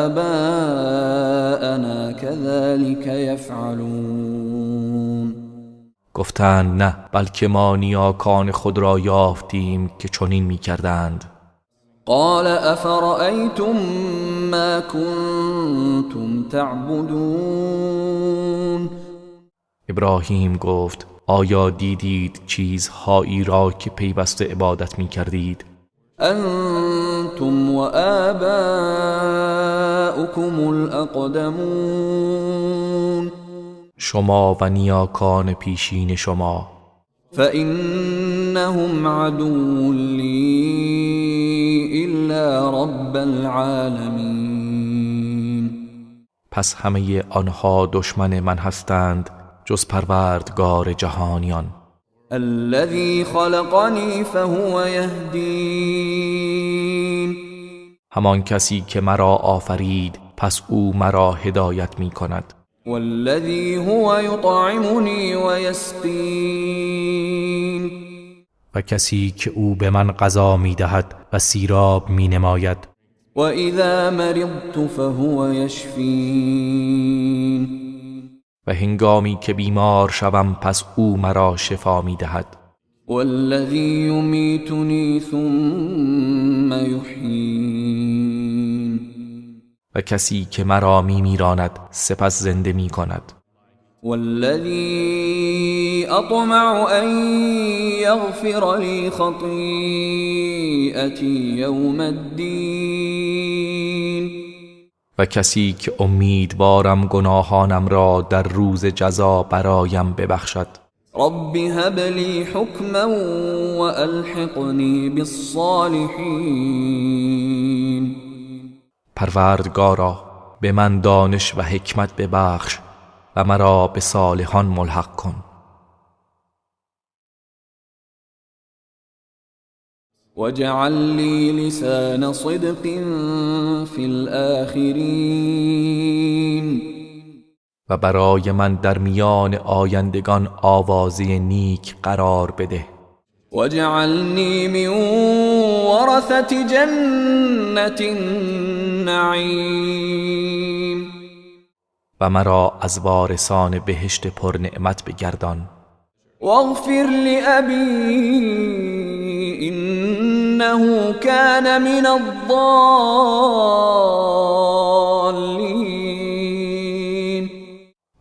آباءنا كذلك يفعلون.
گفتند نه، بلکه ما نیاکان خود را یافتیم که چنین می‌کردند.
قال افرأيتم ما كنتم تعبدون.
ابراهیم گفت آیا دیدید چیزهایی را که پیوسته عبادت می‌کردید؟
انتم و آباؤكم الاقدمون.
شما و نیاکان پیشین شما.
فإنهم عدو لي إلا رب العالمين.
پس همه آنها دشمن من هستند جز پروردگار جهانیان.
الذي خلقني فهو يهدين.
همان کسی که مرا آفرید پس او مرا هدایت می کند.
والذي هو يطعمني ويسقين.
و کسی که او به من غذا می دهد و سیراب می نماید.
وإذا مرضت فهو يشفين.
و هنگامی که بیمار شوم پس او مرا شفا می دهد.
والذي يميتني ثم يحيين.
و کسی که مرا می میراند سپس زنده می کند.
والذي أطمع أن يغفر لي خطيئتي يوم الدين.
و کسی که امیدوارم گناهانم را در روز جزا برایم ببخشد.
رب هب لي حكما وألحقني بالصالحين.
پروردگارا به من دانش و حکمت ببخش و مرا به صالحان ملحق کن.
واجعل لي لسان صدق في الآخرين.
و برای من در میان آیندگان آوازه نیک قرار بده.
واجعلني من ورثة جنة النعيم.
و مرا از وارثان بهشت پر نعمت بگردان.
واغفر لأبي إنه كان من الضالين.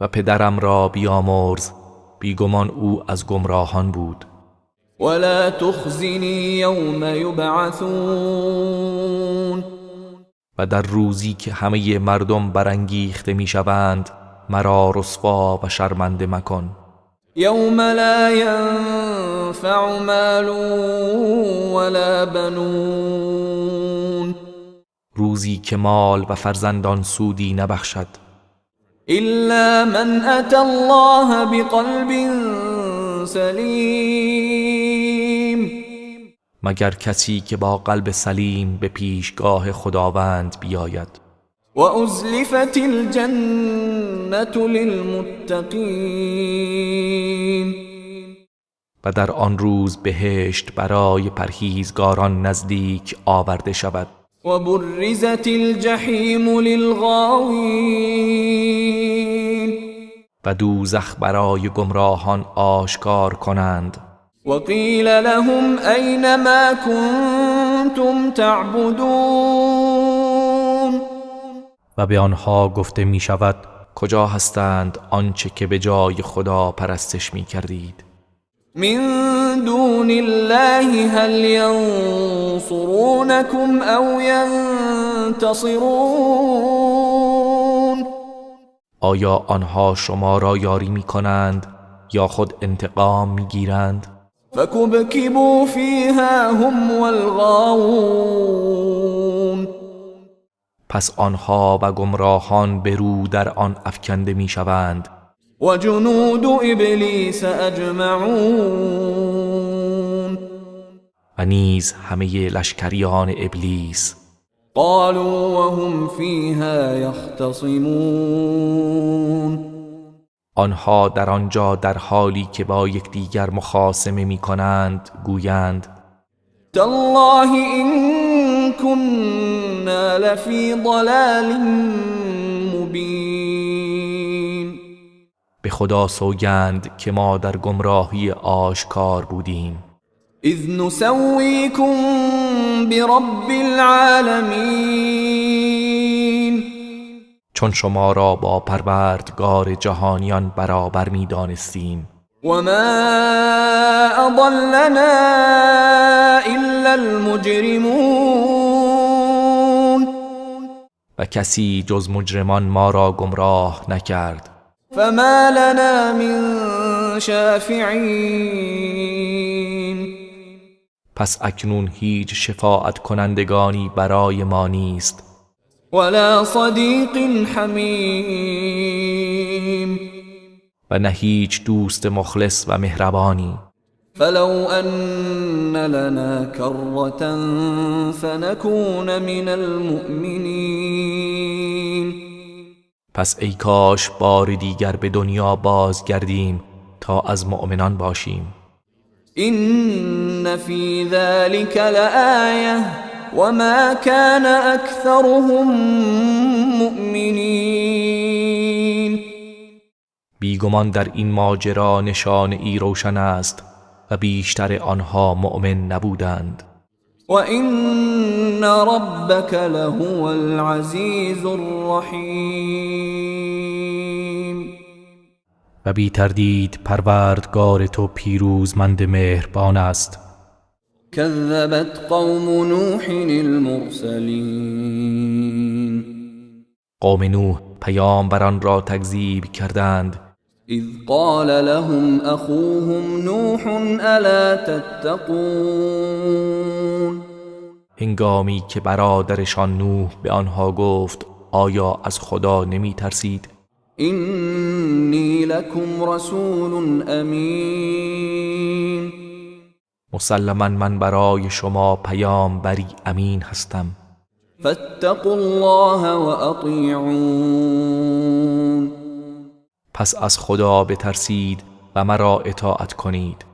و پدرم را بیامرز، بیگمان او از گمراهان بود.
ولا تخزني يوم يبعثون.
و در روزی که همه مردم برانگیخته میشوند مرا رسوا و شرمنده مکن.
يوم لا ينفع مال ولا بنون.
روزی که مال و فرزندان سودی نبخشد.
إلا من أتى الله بقلب سليم.
مگر کسی که با قلب سلیم به پیشگاه خداوند بیاید.
وأزلفت الجنة للمتقين
و در آن روز بهشت برای پرهیزگاران نزدیک آورده شود.
وبرزت الجحیم للغاوین
و دوزخ برای گمراهان آشکار کنند.
وقیل لهم أين ما كنتم تعبدون
و به آنها گفته می شود کجا هستند آنچه که به جای خدا پرستش می کردید.
من دون الله هل ينصرونكم أو ينتصرون
آیا آنها شما را یاری می کنند یا خود انتقام می گیرند؟
فكبكبوا فيها هم والغاوون
پس آنها و گمراهان به رو در آن افکنده می شوند.
و جنود ابلیس اجمعون
و نیز همه لشکریان ابلیس.
قالوا وهم فيها يختصمون
آنها در آنجا در حالی که با یکدیگر مخاصمه می کنند گویند
تالله إن كنا لفي ضلال مبين
به خدا سوگند که ما در گمراهی آشکار بودیم.
اذ نسويكم برب العالمين
چون شما را با پروردگار جهانیان برابر می دانستیم.
وما أضلنا إلا المجرمون
و کسی جز مجرمان ما را گمراه نکرد.
فما لنا من شافعین
پس اکنون هیچ شفاعت کنندگانی برای ما نیست.
ولا صدیق حمیم
و نه هیچ دوست مخلص و مهربانی.
فلو ان لنا كرة فنكون من المؤمنین
پس ای کاش بار دیگر به دنیا بازگردیم تا از مؤمنان باشیم.
إن في ذلك لآية وما كان أكثرهم مؤمنين
بیگمان در این ماجرا نشانه ای روشن است و بیشتر آنها مؤمن نبودند.
وإن ربك لهو العزيز الرحيم
و بی تردید پروردگار تو پیروزمند مهربان است.
كذبت قوم نوح المرسلين
قوم نوح پیامبران را تکذیب کردند.
إذ قال لهم أخوهم نوح ألا تتقون
هنگامی که برادرشان نوح به آنها گفت آیا از خدا نمی ترسید؟
إني لكم رسول أمين
مسلما من برای شما پیامبری امین هستم.
فاتقوا الله وأطيعون
پس از خدا بترسید و مرا اطاعت کنید.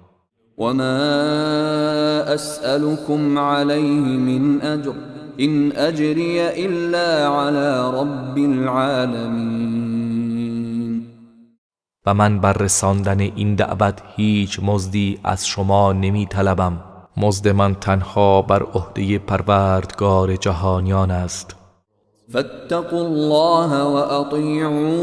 وما أسألكم عليه من أجر إن أجري إلا على رب العالمين
و من بر رساندن این دعوت هیچ مزدی از شما نمی طلبم. مزد من تنها بر عهده پروردگار جهانیان است.
فاتقوا الله وأطيعون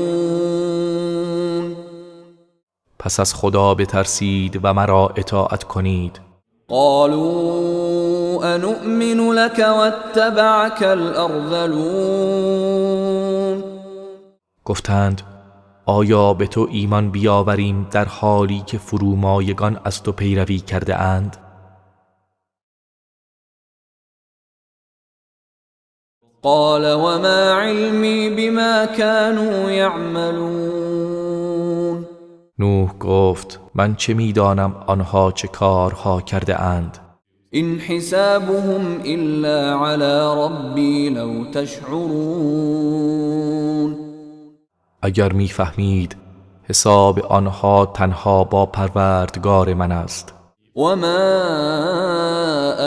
پس از خدا بترسید و مرا اطاعت کنید.
قالوا أنؤمن لك واتبعك الأرذلون
گفتند آیا به تو ایمان بیاوریم در حالی که فرومایگان از تو پیروی کرده اند؟
قال وما علمي بما كانوا يعملون
نوح گفت من چه میدانم آنها چه کارها کرده اند؟
إن حسابهم إلا على ربي لو تشعرون.
اگر میفهمید حساب آنها تنها با پروردگار من است.
وما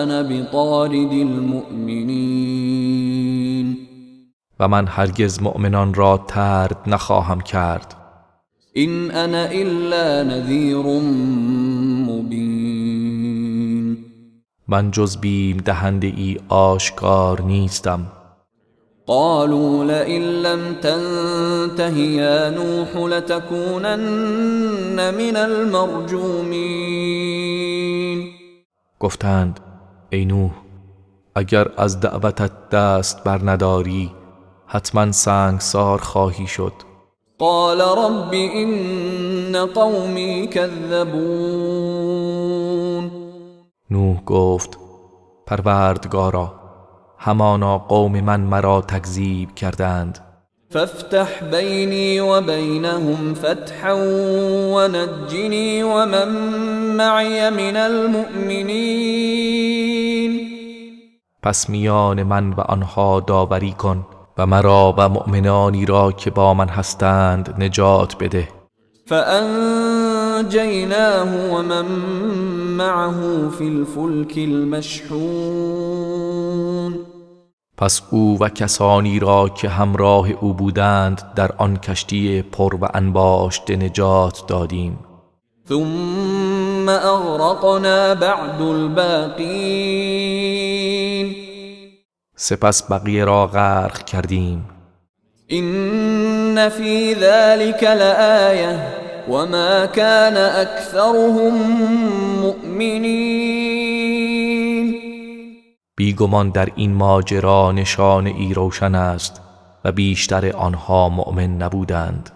أنا بطارد المؤمنين.
و من هرگز مؤمنان را طرد نخواهم کرد.
إن أنا إلا نذير مبين.
من جز بیم دهنده ای آشکار نیستم.
قالوا لئن لم تنته يا نوح لتكونن من المرجومين.
گفتند ای نوح، اگر از دعوتت دست بر نداری حتما سنگسار خواهی شد.
قال رب إن قومي كذبون.
نوح گفت پروردگارا، همانا قوم من مرا تکذیب کردند.
فافتح بيني وبينهم فتحا ونجني ومن معي من المؤمنين.
پس میان من و آنها داوری کن و مرا و مؤمنانی را که با من هستند نجات بده.
فأنجيناه ومن معه في الفلك المشحون.
پس او و کسانی را که همراه او بودند در آن کشتی پر و انباشته نجات دادیم.
ثم أغرقنا بعد الباقين.
سپس بقیه را غرق کردیم.
إن في ذلك لآية وما كان أكثرهم مؤمنين.
بیگمان در این ماجرا نشانه ای روشن است و بیشتر آنها مؤمن نبودند.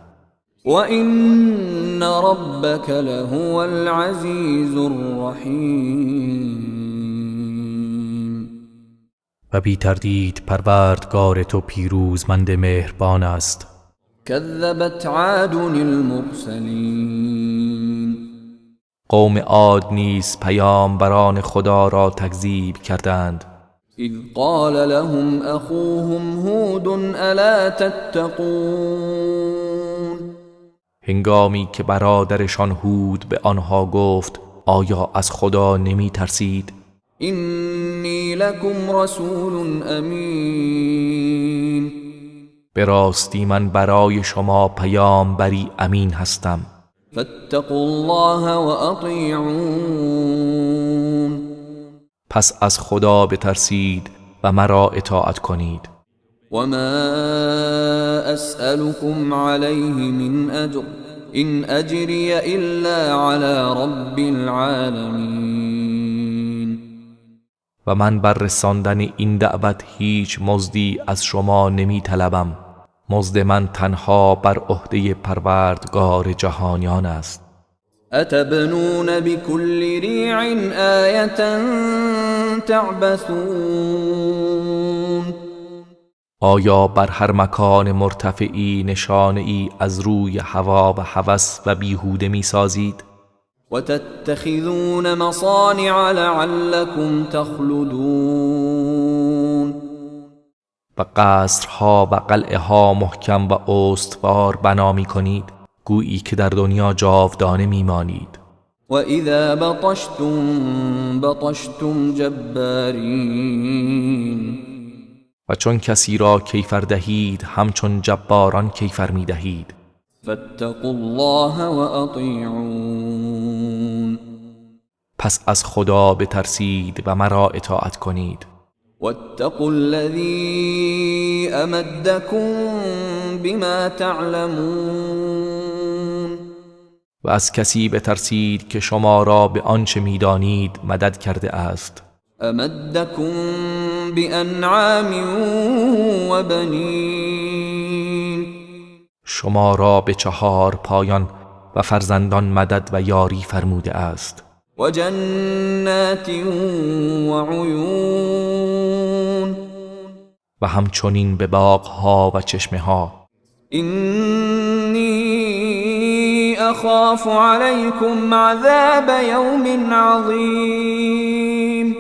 وَإِنَّ رَبَّكَ لَهُوَ الْعَزِيزُ الرَّحِيمُ.
و بی تردید پروردگار تو پیروزمند مهربان است.
كذبت عاد المرسلين.
قوم عاد نیز پیامبران خدا را تکذیب کردند.
إذ قال لهم أخوهم هود ألا تتقون.
هنگامی که برادرشان هود به آنها گفت آیا از خدا نمی ترسید؟
إني لكم رسول أمين.
به راستی من برای شما پیامبری امین هستم.
فاتقوا الله وأطيعون.
پس از خدا بترسید و مرا اطاعت کنید.
وما أسألكم عليه من أجر إن أجري إلا على رب العالمين.
و من بر رساندن این دعوت هیچ مزدی از شما نمی طلبم. مزد من تنها بر عهده پروردگار جهانیان است.
أتبنون بكل ريع آية تعبثون.
آیا بر هر مکان مرتفعی نشانه‌ای از روی هوا و هوس و بیهوده می سازید؟
وتتخذون مصانع لعلكم تخلدون.
و قصرها و قلعه ها محکم و استوار بنا می کنید گویی که در دنیا جاودانه می مانید.
وإذا بطشتم بطشتم جبارين.
و چون کسی را کیفر دهید همچون جباران کیفر می دهید.
فاتقوا الله وأطيعون.
پس از خدا بترسید و مرا اطاعت کنید.
واتقوا الذي أمدكم بما تعلمون.
و از کسی بترسید که شما را به آنچه میدانید مدد کرده است.
أمدكم بأنعام وبنين. شما
را به 4 پایان و فرزندان مدد و یاری فرموده است.
و جنات و عیون.
و همچنین به باغ‌ها و چشمه‌ها.
اینی اخاف علیکم عذاب یوم عظیم.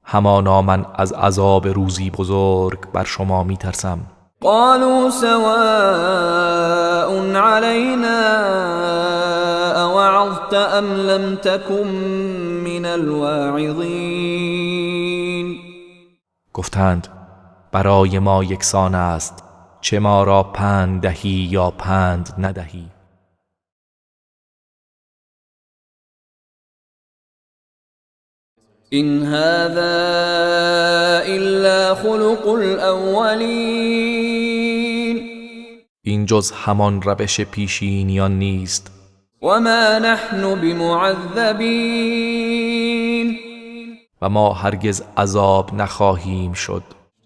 همانا من از عذاب روزی بزرگ بر شما می ترسم.
قالوا سواء علينا اوعظت ام لم تكن من الواعظین.
گفتند برای ما یکسان است چه ما را پند دهی یا پند ندهی.
این هذا الا خلق الاولین.
این جز همان روش پیشینیان نیست.
و ما نحن بمعذبین.
و ما هرگز عذاب نخواهیم شد.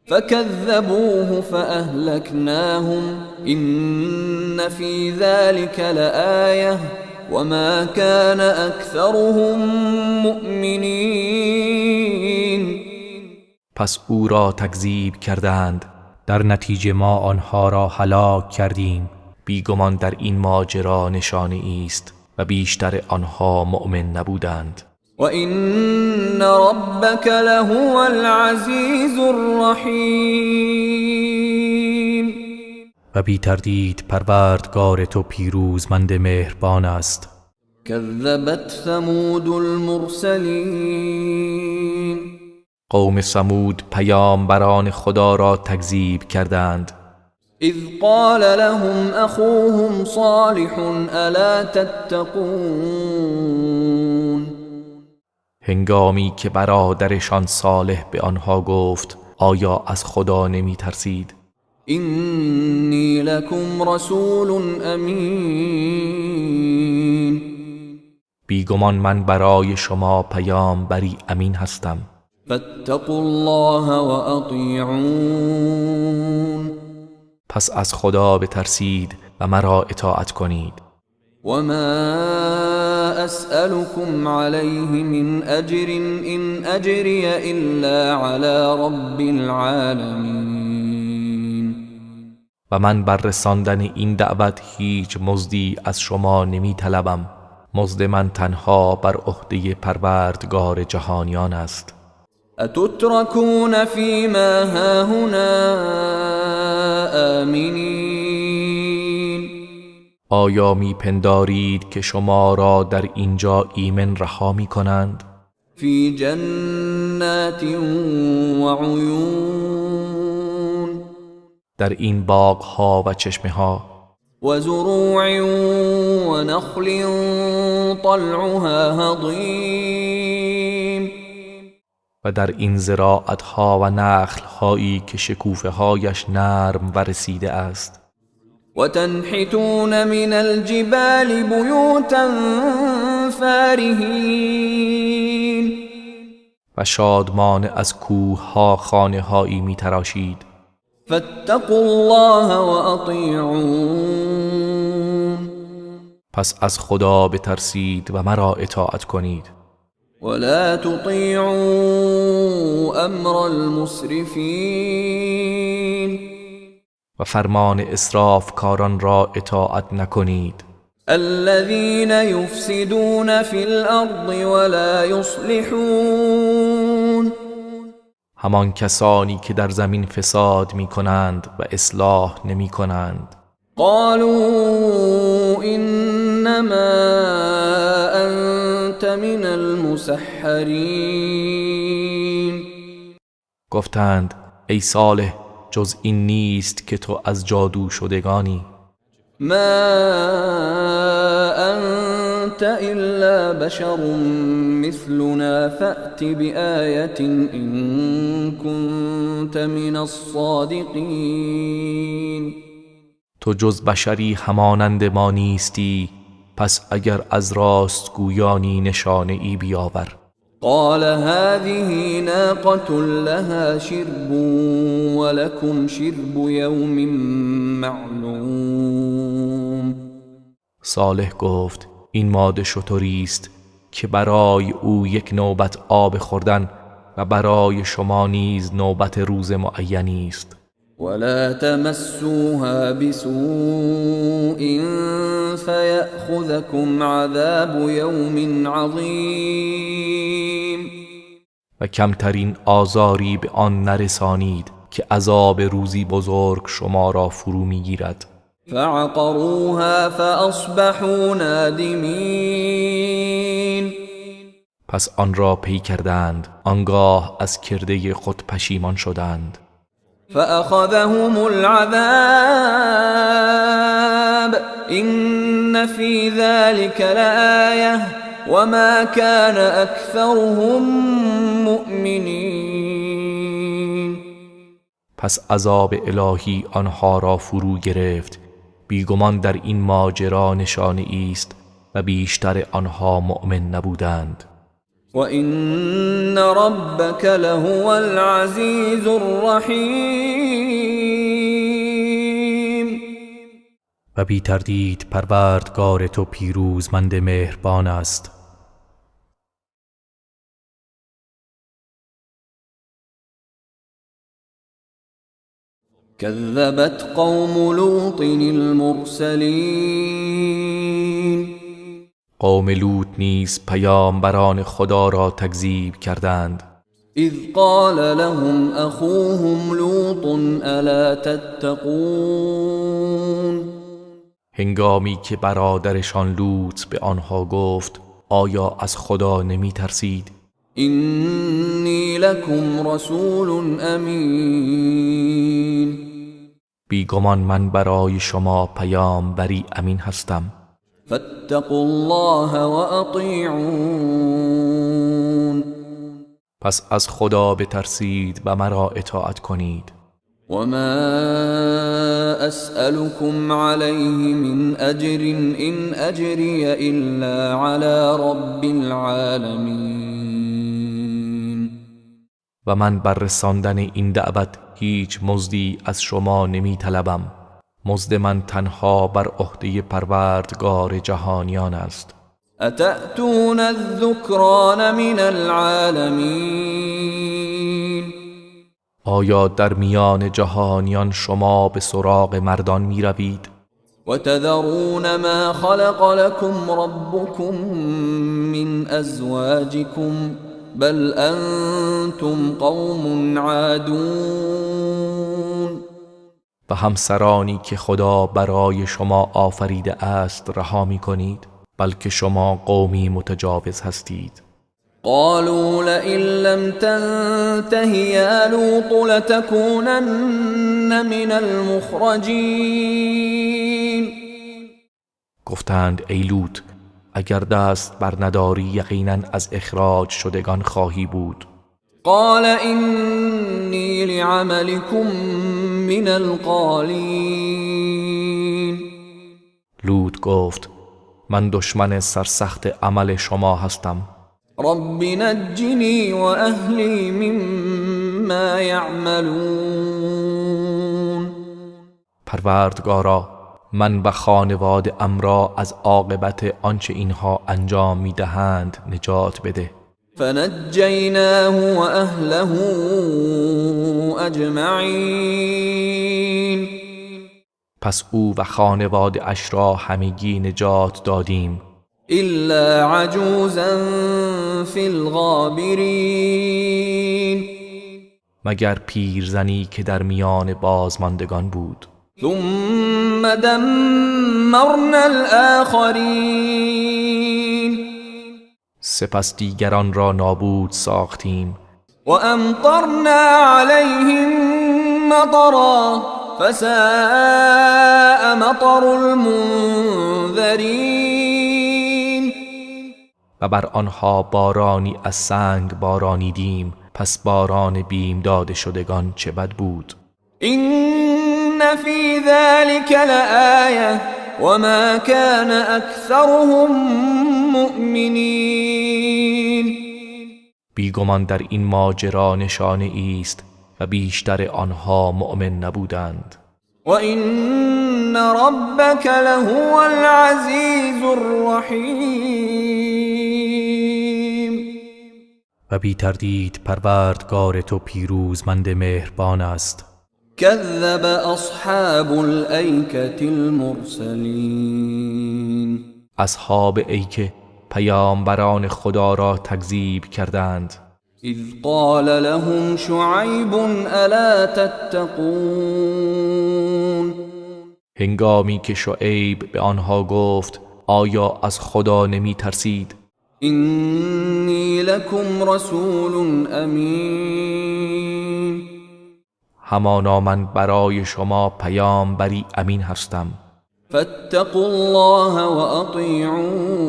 فكذبوه فأهلكناهم إن في ذلك لآية وما كان أكثرهم مؤمنين.
پس او را تکذیب کردند، در نتیجه ما آنها را هلاک کردیم. بیگمان در این ماجرا نشانه است و بیشتر آنها مؤمن نبودند.
وَإِنَّ رَبَّكَ لَهُوَ الْعَزِيزُ الرَّحِيمُ.
و بی تردید پروردگار تو پیروزمند مهربان است.
كذبت ثمود المرسلین.
قوم ثمود پیامبران خدا را تکذیب کردند.
اذ قال لهم اخوهم صالح الا تتقون.
هنگامی که برادرشان صالح به آنها گفت آیا از خدا نمی ترسید؟
اینی لکم رسول امین.
بیگمان من برای شما پیامبری امین هستم.
فاتقوا الله و اطیعون.
پس از خدا بترسید و مرا اطاعت کنید.
وما اسألكم عليه من اجر ان اجري الا على رب العالمين.
و من بر رساندن این دعوت هیچ مزدی از شما نمی طلبم. مزد من تنها بر عهده پروردگار جهانیان است.
اتتركون فيما هاهنا آمنين.
آیا می پندارید که شما را در اینجا ایمن رها می کنند؟
فی جنات و عیون.
در این باغ ها و چشمه ها.
و زروع و نخل طلعها هضیم.
و در این زراعت ها و نخل هایی که شکوفه هایش نرم و رسیده است.
و تنحتون من الجبال بیوتا فارهین.
و شادمان از کوه ها خانه هایی می تراشید.
فاتقوا الله و اطیعون.
پس از خدا بترسید و مرا اطاعت کنید.
ولا تطيعوا امر المسرفين.
و فرمان اسراف کاران را اطاعت نکنید.
الذين يفسدون في الارض ولا يصلحون.
همان کسانی که در زمین فساد می کنند و اصلاح نمی کنند.
قالوا انما انت من المسحرین.
گفتند ای صالح جز این نیست که تو از جادو شدگانی.
ما انت الا بشر مثلنا فأت بآیة ان كنت من الصادقین.
تو جز بشری همانند ما نیستی، پس اگر از راست گویانی نشانه ای بیاور.
قال هذه ناقة لها شرب ولكم شرب يوم معلوم.
صالح گفت این ماده شتری است که برای او یک نوبت آب خوردن و برای شما نیز نوبت روز معینی است.
ولا تمسوها بسوء فيأخذكم عذاب يوم عظيم.
و کمترین آزاری به آن نرسانید که عذاب روزی بزرگ شما را فرو میگیرد.
فعقروها فاصبحوا نادمین.
پس آن را پی کردند، آنگاه از کرده خود پشیمان شدند.
فأخذهم العذاب إن في ذلك لآية وما كان أكثرهم مؤمنين.
پس عذاب الهی آنها را فرو گرفت. بیگمان در این ماجرا نشانه است و بیشتر آنها مؤمن نبودند.
وَإِنَّ رَبَّكَ لَهُوَ الْعَزِيزُ الرَّحِيمُ.
و بی تردید پروردگار تو پیروزمند مهربان است.
كذبت قوم لوط المرسلين.
قوم لوط نیز پیامبران خدا را تکذیب کردند.
اذ قال لهم اخوهم لوط الا تتقون.
هنگامی که برادرشان لوط به آنها گفت آیا از خدا نمی ترسید؟
اینی لکم رسول امین.
بیگمان من برای شما پیامبری امین هستم.
فاتقوا الله واطیعون.
پس از خدا بترسید و مرا اطاعت کنید.
وما اسألكم عليه من اجر ان اجري الا على رب العالمین.
و من بر رساندن این دعوت هیچ مزدی از شما نمی طلبم. مزد من تنها بر عهده پروردگار جهانیان است.
اتأتون الذکران من العالمین.
آیا در میان جهانیان شما به سراغ مردان می روید؟
و تذرون ما خلق لكم ربكم من ازواجكم بل انتم قوم عادون.
و همسرانی که خدا برای شما آفریده است رها می کنید، بلکه شما قومی متجاوز هستید.
قالوا لئن لم تنته یا لوط لتكونن من المخرجین.
گفتند ای لوط اگر دست بر نداری یقینا از اخراج شدگان خواهی بود.
قال اینی لعملكم من القالین.
لوط گفت من دشمن سرسخت عمل شما هستم.
رب نجنی و اهلی مما یعملون.
پروردگارا من و خانواده ام را از عاقبت آنچه اینها انجام میدهند نجات بده.
فنجیناه و اهله اجمعین.
پس او و خانواده اش را همگی نجات دادیم
الا عجوزا فی الغابرین.
مگر پیرزنی که در میان بازماندگان بود.
ثم دمرنا الاخرین.
سپس دیگران را نابود ساختیم
و امطرنا علیهم مطرا فساء مطر المنذرین.
و بر آنها بارانی از سنگ بارانیدیم، پس باران بیم داده شدگان چه بد بود.
این فی ذلک لآیه وما كان اکثرهم مؤمنین.
بیگمان در این ماجرا نشانه است و بیشتر آنها مؤمن نبودند.
و این ربک لهو العزیز الرحیم.
و بی تردید پروردگار تو پیروزمند مهربان است.
كذب اصحاب الایکة المرسلین.
اصحاب ایکه پیامبران خدا را تکذیب کردند.
إذ قال لهم شعيب ألا تتقون
هنگامی که شعیب به آنها گفت آیا از خدا نمی ترسید؟
إني لكم رسول أمين
همانا من برای شما پیامبری امین هستم.
فاتقوا الله وأطيعون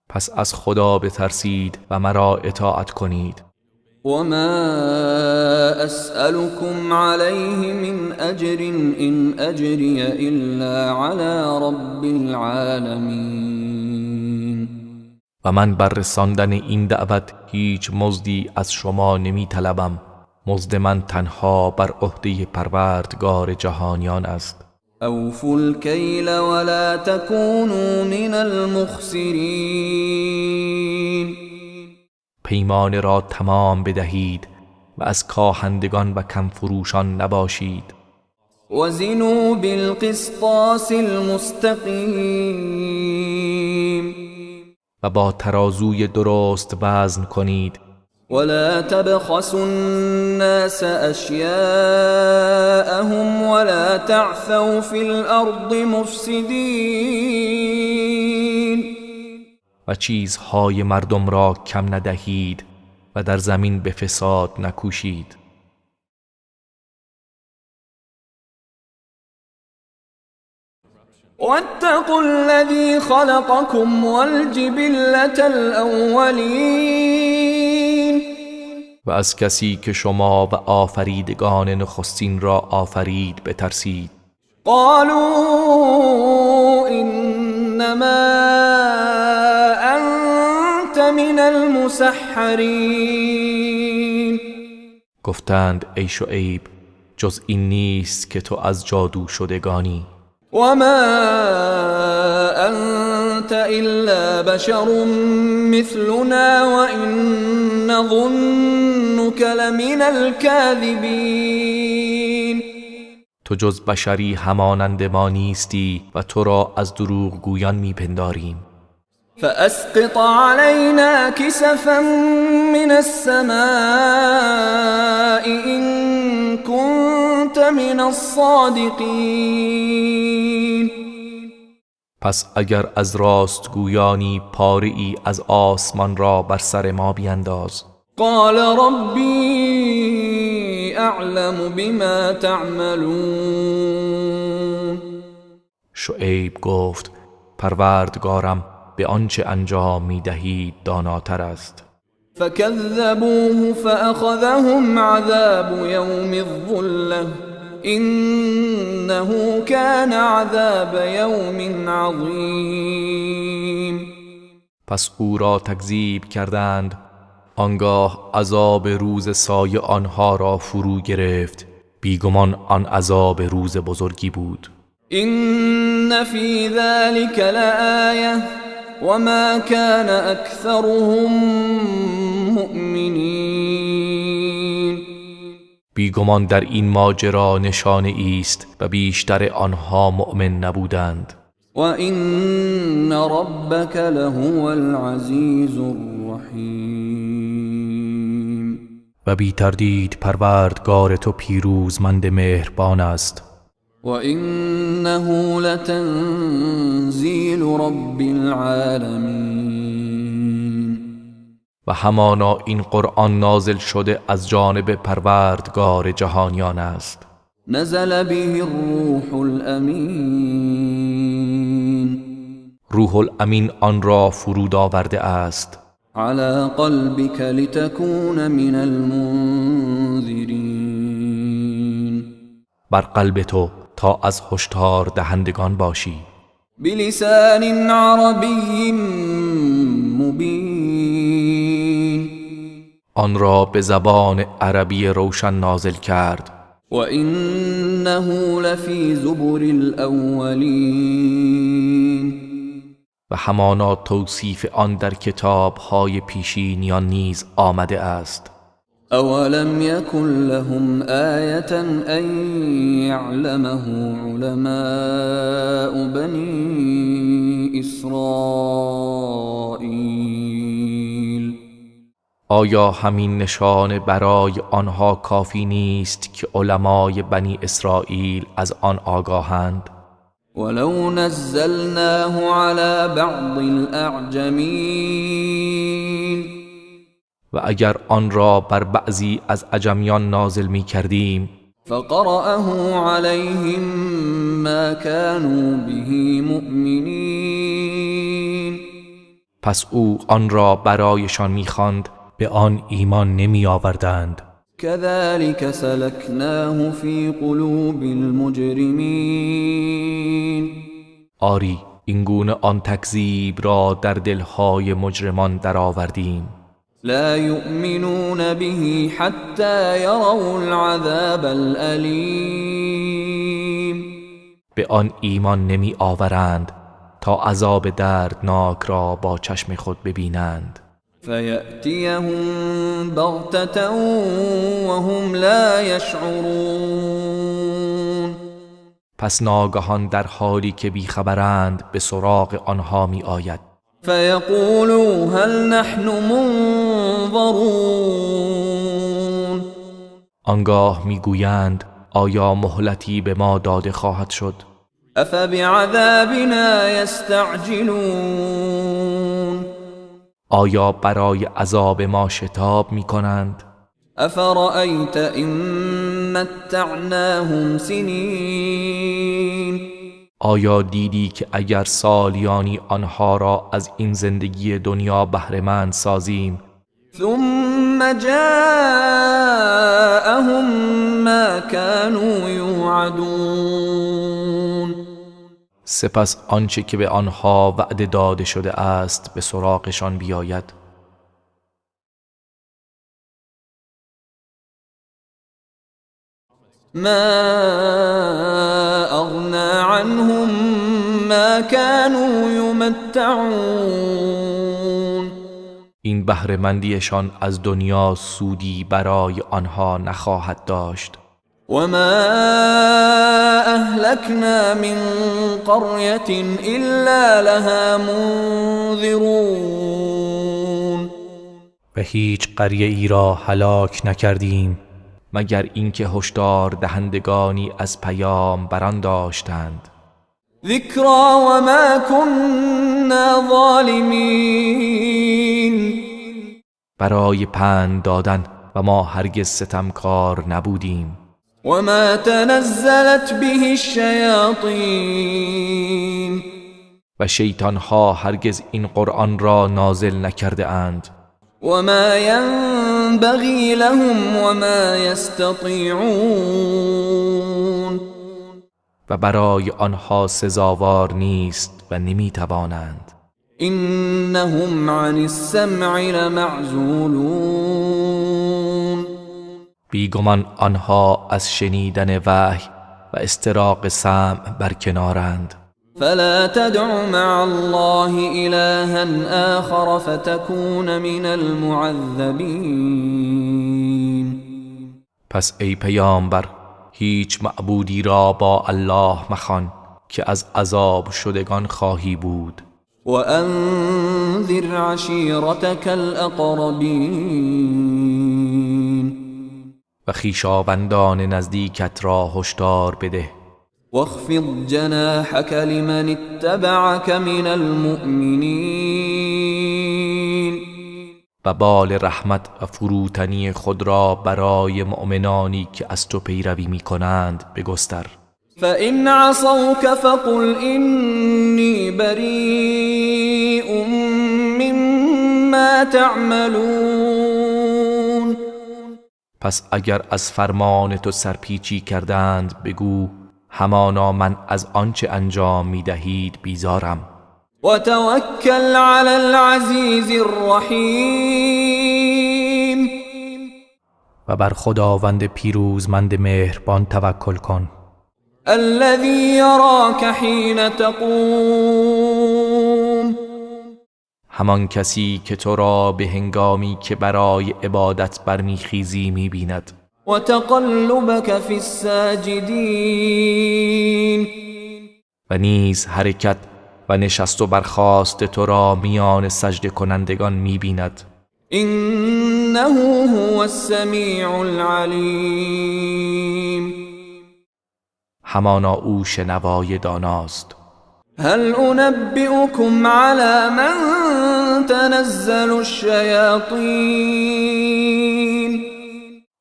پس از خدا بترسید و مرا اطاعت کنید.
وما أسألكم عليه من أجر إن أجري إلا على رب العالمين
و من بر رساندن این دعوت هیچ مزدی از شما نمی طلبم. مزد من تنها بر عهده پروردگار جهانیان است.
أوفوا الكيل ولا تكونوا من المخسرين
پیمان را تمام بدهید و از کاهندگان و کم فروشان نباشید.
وزنوا بالقسطاس المستقيم
و با ترازوی درست وزن کنید.
ولا تبخسوا الناس أشياءهم ولا تعثوا في الأرض مفسدين
و چیزهای مردم را کم ندهید و در زمین به فساد نکوشید.
واتقوا الذي خلقكم والجبلة الأولين
و از کسی که شما و آفریدگان نخستین را آفرید بترسید.
قالوا إنما أنت من المسحرين
گفتند ای شعیب جز این نیست که تو از جادو شدگانی.
وما أنت إلا بشر مثلنا وإن نظنك لمن الكاذبين
تو جز بشری همانند ما نیستی و تو را از دروغ گویان میپنداریم.
فأسقط علينا كسفا من السماء إن كنت من الصادقين
پس اگر از راست گویانی پاره‌ای از آسمان را بر سر ما بینداز.
قال ربي أعلم بما تعملون
شعیب گفت پروردگارم به آنچه انجام می‌دهید داناتر است.
فكذبوه فأخذهم عذاب يوم الظلة إنه كان عذاب يوم عظيم
پس او را تکذیب کردند. آنگاه عذاب روز سایه آنها را فرو گرفت. بیگمان آن عذاب روز بزرگی بود.
إن في ذلك لآية وما كان أكثرهم مؤمنين
بیگمان در این ماجرا نشانه است و بیشتر آنها مؤمن نبودند.
وإن ربك لهو العزيز الرحيم
و بی تردید پروردگار تو پیروزمند مهربان است.
وإنه لتنزيل رب العالمين
و همانا این قرآن نازل شده از جانب پروردگار جهانیان است.
نزل به الروح الأمين
روح الامین آن را فرود آورده است.
على قلبك لتكون من المنذرين
بر قلب تو تا از هشدار دهندگان باشی.
بلسان عربي مبين
آن را به زبان عربی روشن نازل کرد.
وإنه لفي زبر الأولين
و همانا توصیف آن در کتاب‌های پیشینیان نیز آمده است.
أولم يكن لهم آية أن يعلمه علماء بني إسرائيل
آیا همین نشان برای آنها کافی نیست که علمای بنی اسرائیل از آن آگاهند؟
ولو نزلناه على بعض الاعجمین
و اگر آن را بر بعضی از عجمیان نازل می کردیم
فقرأه عليهم ما كانوا به مؤمنین
پس او آن را برایشان می خواند، به آن ایمان نمی آوردند.
كذلك سلكناه في قلوب المجرمین
آری این گونه آن تکذیب را در دلهای مجرمان درآوردیم.
لا يؤمنون به حتى يروا العذاب الأليم
به آن ایمان نمی آورند تا عذاب دردناک را با چشم خود ببینند.
فيأتيهم بغتة وهم لا يشعرون
پس ناگهان در حالی که بیخبرند به سراغ آنها می آید.
فيقولوا هل نحن منظرون
آنگاه می گویند آیا مهلتی به ما داده خواهد شد؟
افبعذابنا يستعجلون
آیا برای عذاب ما شتاب می کنند؟
افرأيت إن متعناهم سنين
آیا دیدی که اگر سالیانی آنها را از این زندگی دنیا بهره‌مند سازیم
ثم جاءهم ما كانوا يوعدون
سپس آنچه که به آنها وعده داده شده است به سراغشان بیاید.
ما اغنى عنهم ما كانوا يمتعون
این بهره‌مندیشان از دنیا سودی برای آنها نخواهد داشت.
وما اهلكنا من قرية الا لها منذرون
و هیچ قریه ای را هلاک نکردیم مگر اینکه هشدار دهندگانی از پیام بران داشتند.
ذکرا وما كنا ظالمین
برای پند دادن و ما هرگز ستمکار نبودیم.
وما تنزلت به الشیاطین
و شیطانها هرگز این قرآن را نازل نکرده اند.
وما ينبغي لهم وما يستطيعون
و برای آنها سزاوار نیست و نمیتوانند.
انهم عن السمع لمعزولون
بیگمان آنها از شنیدن وحی و استراق سمع برکنارند.
فلا تدع مع الله إلها آخر فتكون من المعذبين
پس ای پیامبر هیچ معبودی را با الله مخوان که از عذاب شدگان خواهی بود.
وأنذر عشيرتك الأقربين
و خویشاوندان نزدیکت را هشدار بده.
واخفض جناحك لمن اتبعك من المؤمنين
و بال رحمت و فروتنی خود را برای مؤمنانی که از تو پیروی می کنند بگستر.
فإن عصوك فقل إني بريء مما تعملون
پس اگر از فرمان تو سرپیچی کردند بگو همانا من از آنچه انجام می دهید بیزارم.
وتوكل على العزيز الرحيم
و بر خداوند پیروزمند مهربان توکل کن.
الذي يراك حين تقوم
همان کسی که تو را به هنگامی که برای عبادت برمیخیزی می‌بیند.
وتقلبك في الساجدين
و نیز حرکت و نشست و برخاست تو را میان سجده کنندگان می‌بیند.
إنك إنه هو السمیع العلیم.
همانا او شنوای داناست.
هل انبئكم على من تنزل الشیاطین؟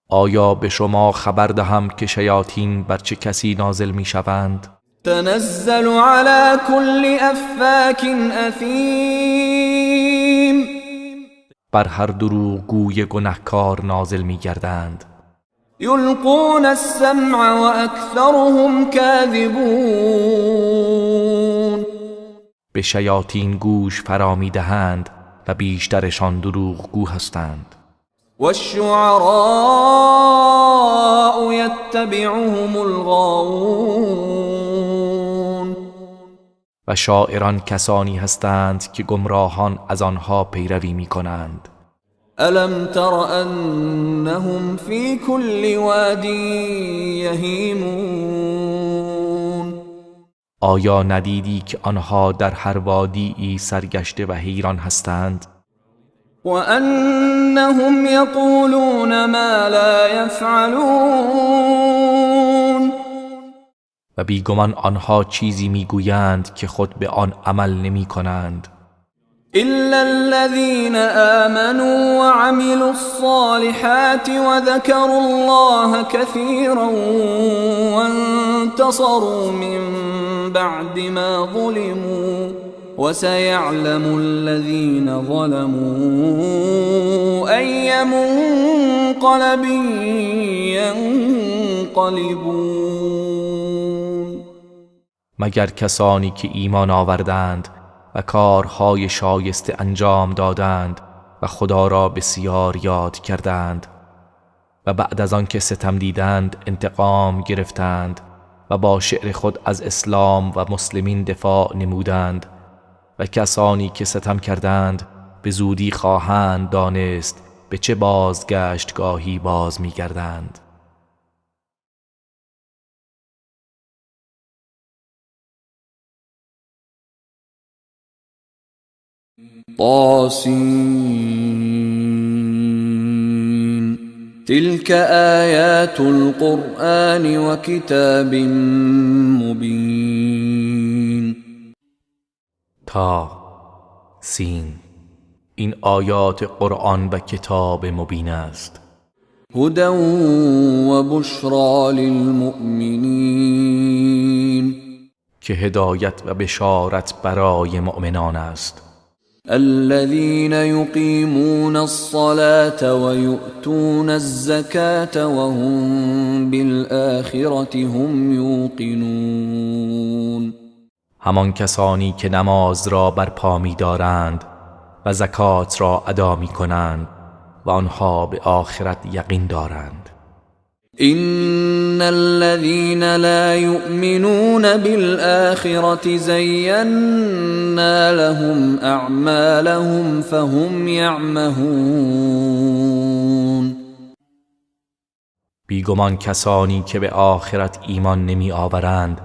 آیا به شما خبر دهم که شیاطین بر چه کسی نازل می شوند؟
تنزل على كل افاک اثیم،
بر هر دروغگوی گنهکار نازل می گردند.
یلقون السمع و اکثرهم کاذبون،
به شیاطین گوش فرا می دهند و بیشترشان دروغگو هستند.
والشعراء یتبعهم الغاوون،
و شاعران کسانی هستند که گمراهان از آنها پیروی می کنند.
الم تر انهم فی كل واد یهیمون،
آیا ندیدی که آنها در هر وادی سرگشته و حیران هستند؟
وأنهم يقولون ما لا يفعلون،
و بیگمان آنها چیزی میگویند که خود به آن عمل نمی کنند.
إلا الذين آمنوا وعملوا الصالحات وذكروا الله كثيرا وانتصروا من بعد ما ظلموا وسيعلم الذين ظلموا أي منقلب ينقلبون.
مگر کسانی که ایمان آوردند و کارهای شایسته انجام دادند و خدا را بسیار یاد کردند و بعد از آن که ستم دیدند انتقام گرفتند و با شعر خود از اسلام و مسلمین دفاع نمودند و کسانی که ستم کردند به زودی خواهند دانست به چه بازگشتگاهی باز می‌گردند.
طاسين تلك آيات القرآن وكتاب مبين.
تا سین، این آیات قرآن و کتاب مبین است.
هدى وبشرى للمؤمنين،
که هدایت و بشارت برای مؤمنان است.
الذين يقيمون الصلاة ويؤتون الزكاة وهم بالآخرة هم يوقنون،
همان کسانی که نماز را برپا می‌دارند و زکات را ادا می‌کنند و آنها به آخرت یقین دارند.
إن الذين لا يؤمنون بالآخرة زينا لهم أعمالهم فهم يعمهون.
بیگمان کسانی که به آخرت ایمان نمی آورند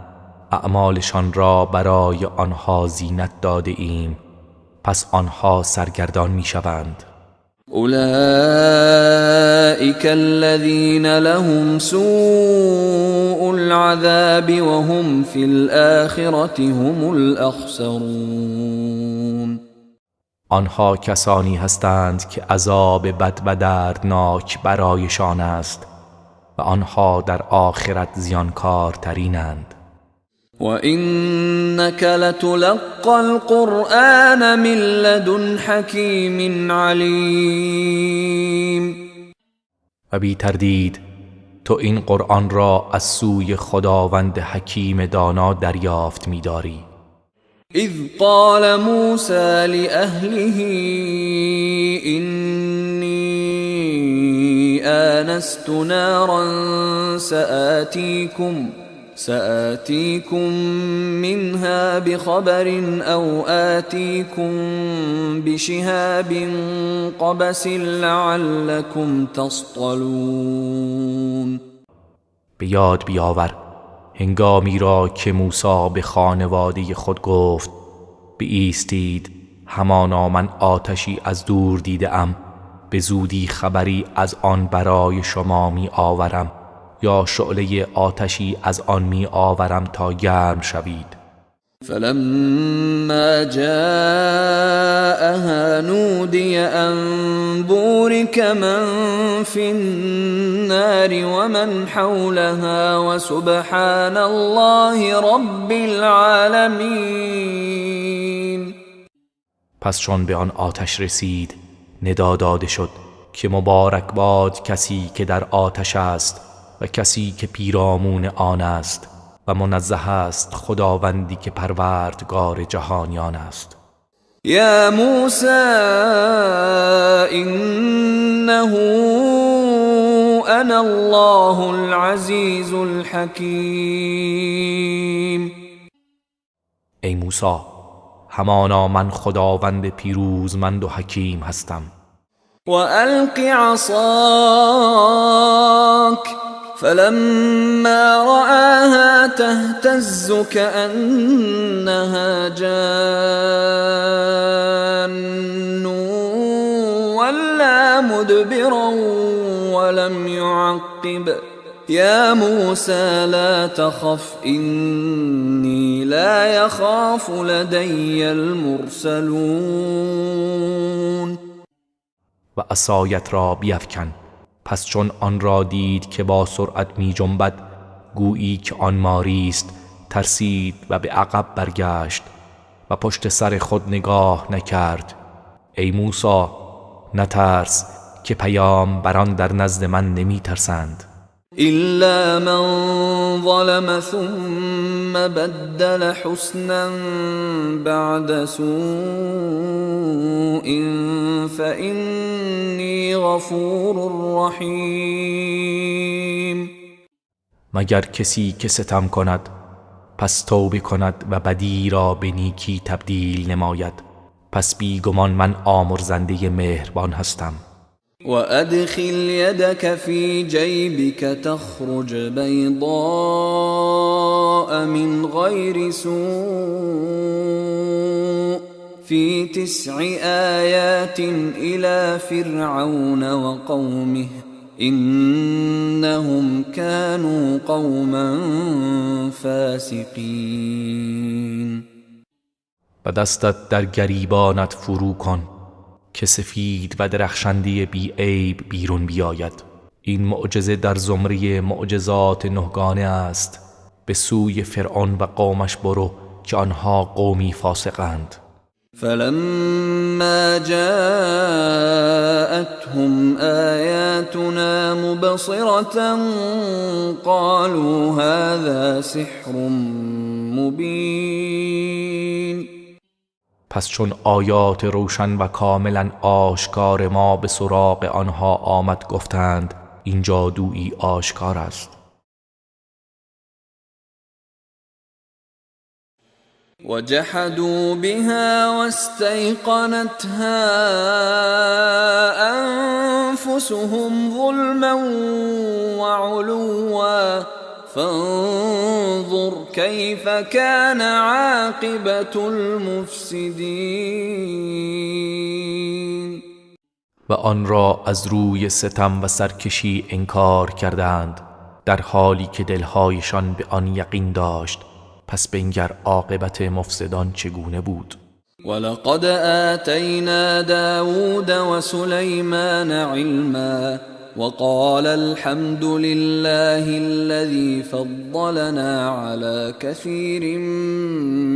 اعمالشان را برای آنها زینت داده ایم، پس آنها سرگردان می شوند.
أولئك الذين لهم سوء العذاب وهم في الآخرة هم الأخسرون.
آنها کسانی هستند که عذاب بد و دردناک برایشان است و آنها در آخرت زیانکارترینند.
وَإِنَّكَ لَتُلَقَّى الْقُرْآنَ مِنْ لَدُنْ حَكِيمٍ عَلِيمٍ.
و بی تردید تو این قرآن را از سوی خداوند حکیم دانا دریافت می‌داری.
إِذْ قَالَ مُوسَى لِأَهْلِهِ إِنِّي آنَسْتُ نَارًا سآتيكم منها بخبر أو آتيكم بشهاب قبس لعلكم تصطلون.
به یاد بیاور هنگامی را که موسی به خانواده خود گفت بایستید، همانا من آتشی از دور دیده ام به زودی خبری از آن برای شما می آورم یا شعله آتشی از آن می آورم تا گرم شوید.
فلما جاءها نودي أن بورك من في النار ومن حولها وسبحان الله رب العالمين.
پس چون به آن آتش رسید ندا داده شد که مبارک باد کسی که در آتش است و کسی که پیرامون آن است و منزه است خداوندی که پروردگار جهانیان است.
یا موسی انه انا الله العزیز الحکیم.
ای موسی، همانا من خداوند پیروزمند و حکیم هستم.
و الق عصاک فلما رآها تهتز كأنها جان ولا مدبرا ولم يعقب. يا موسى لا تخف إني لا يخاف لدي المرسلون.
و عصایت را بیفکن. پس چون آن را دید که با سرعت می جنبد گویی که آن ماری است، ترسید و به عقب برگشت و پشت سر خود نگاه نکرد. ای موسی، نترس که پیامبران در نزد من نمی ترسند.
إلا من ظلم ثم بدل حسنا بعد سوء فإني غفور رحیم.
مگر کسی که ستم کند پس توبه کند و بدی را به نیکی تبدیل نماید، پس بیگمان من آمرزنده مهربان هستم.
وأدخل يدك في جيبك تخرج بيضاء من غير سوء في 9 آيات إلى فرعون وقومه إنهم كانوا قوما فاسقين.
و دستت در گریبانت فرو کن که سفید و درخشنده بی عیب بیرون بیاید. این معجزه در زمره معجزات 9گانه است. به سوی فرعون و قومش برو که آنها قومی فاسقند.
فلما جاءتهم آياتنا مبصرة قالوا هذا سحر مبين.
پس چون آیات روشن و کاملا آشکار ما به سراغ آنها آمد گفتند این جادویی آشکار است.
وجحدوا بها واستيقنتها أنفسهم ظلما وعلوا فانظر كيف كان عاقبة المفسدين.
و آن را از روی ستم و سرکشی انکار کردند در حالی که دلهایشان به آن یقین داشت. پس بنگر عاقبت مفسدان چگونه بود.
ولقد آتينا داود وسليمان علما وقال الحمد لله الذي فضلنا على كثير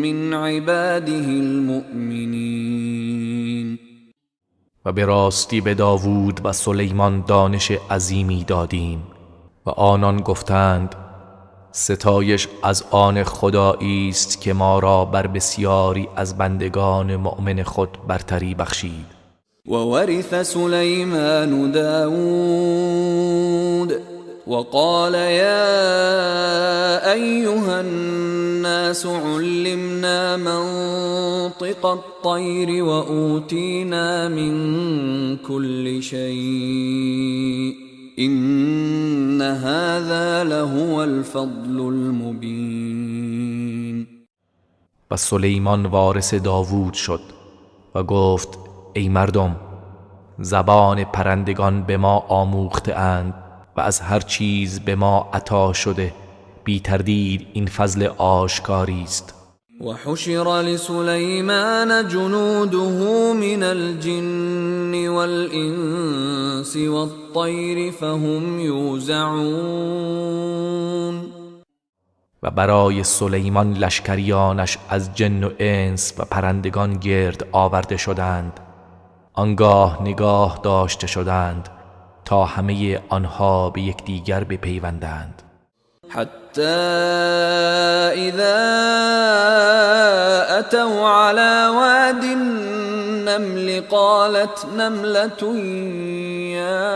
من عباده المؤمنين.
و به راستی به داوود و سلیمان دانش عظیمی دادیم و آنان گفتند ستایش از آن خدایی است که ما را بر بسیاری از بندگان مؤمن خود برتری بخشید.
وورث سليمان داود وقال يا أيها الناس علمنا منطق الطير وأوتينا من كل شيء إن هذا لهو الفضل المبين.
و سلیمان وارث داوود شد و گفت ای مردم، زبان پرندگان به ما آموخته اند و از هر چیز به ما عطا شده، بی تردید این فضل آشکاری است.
وحشر لسليمان جنوده من الجن والإنس والطير فهم يوزعون.
و برای سلیمان لشکریانش از جن و انس و پرندگان گرد آورده شدند، آنگاه نگاه داشته شدند تا همه آنها به یکدیگر بپیوندند.
حتى إذا أتوا على واد النمل قالت نملة يا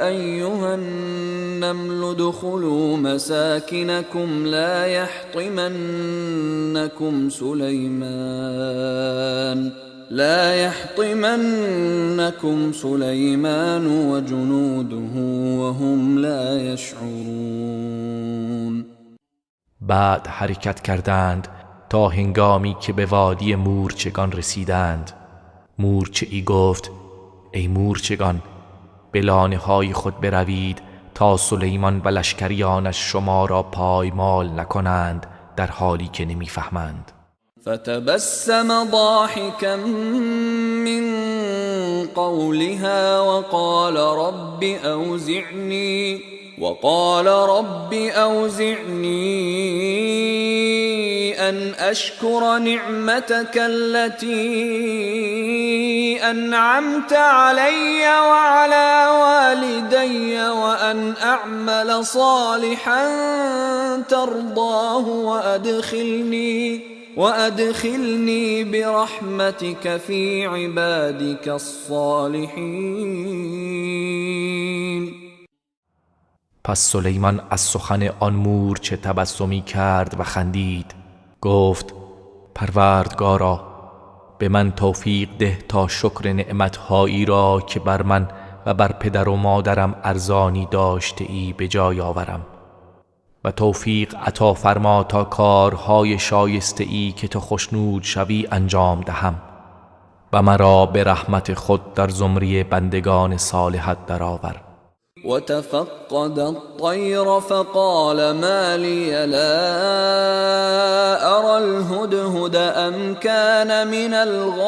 أيها النمل ادخلوا مساكنكم لا يحطمنكم سليمان وجنوده وهم لا يشعرون.
بعد حرکت کردند تا هنگامی که به وادی مورچگان رسیدند. مورچه ای گفت: ای مورچگان، به لانه های خود بروید تا سلیمان و لشکریانش شما را پایمال نکنند در حالی که نمیفهمند.
فتبسم ضاحكا من قولها وقال رب أوزعني أن أشكر نعمتك التي أنعمت علي وعلى والدي وأن أعمل صالحا ترضاه وأدخلني برحمتك في عبادك الصالحين.
پس سلیمان از سخن آن مورچه تبسمی کرد و خندید. گفت: پروردگارا، به من توفیق ده تا شکر نعمتهایی را که بر من و بر پدر و مادرم ارزانی داشته ای به جای آورم، و توفیق عطا فرما تا کارهای شایسته ای که تو خوشنود شوی انجام دهم و مرا به رحمت خود در زمره بندگان صالحت درآور.
وتفقد الطير فقال ما لي لا أرى الهدهد أم كان من الغائبين.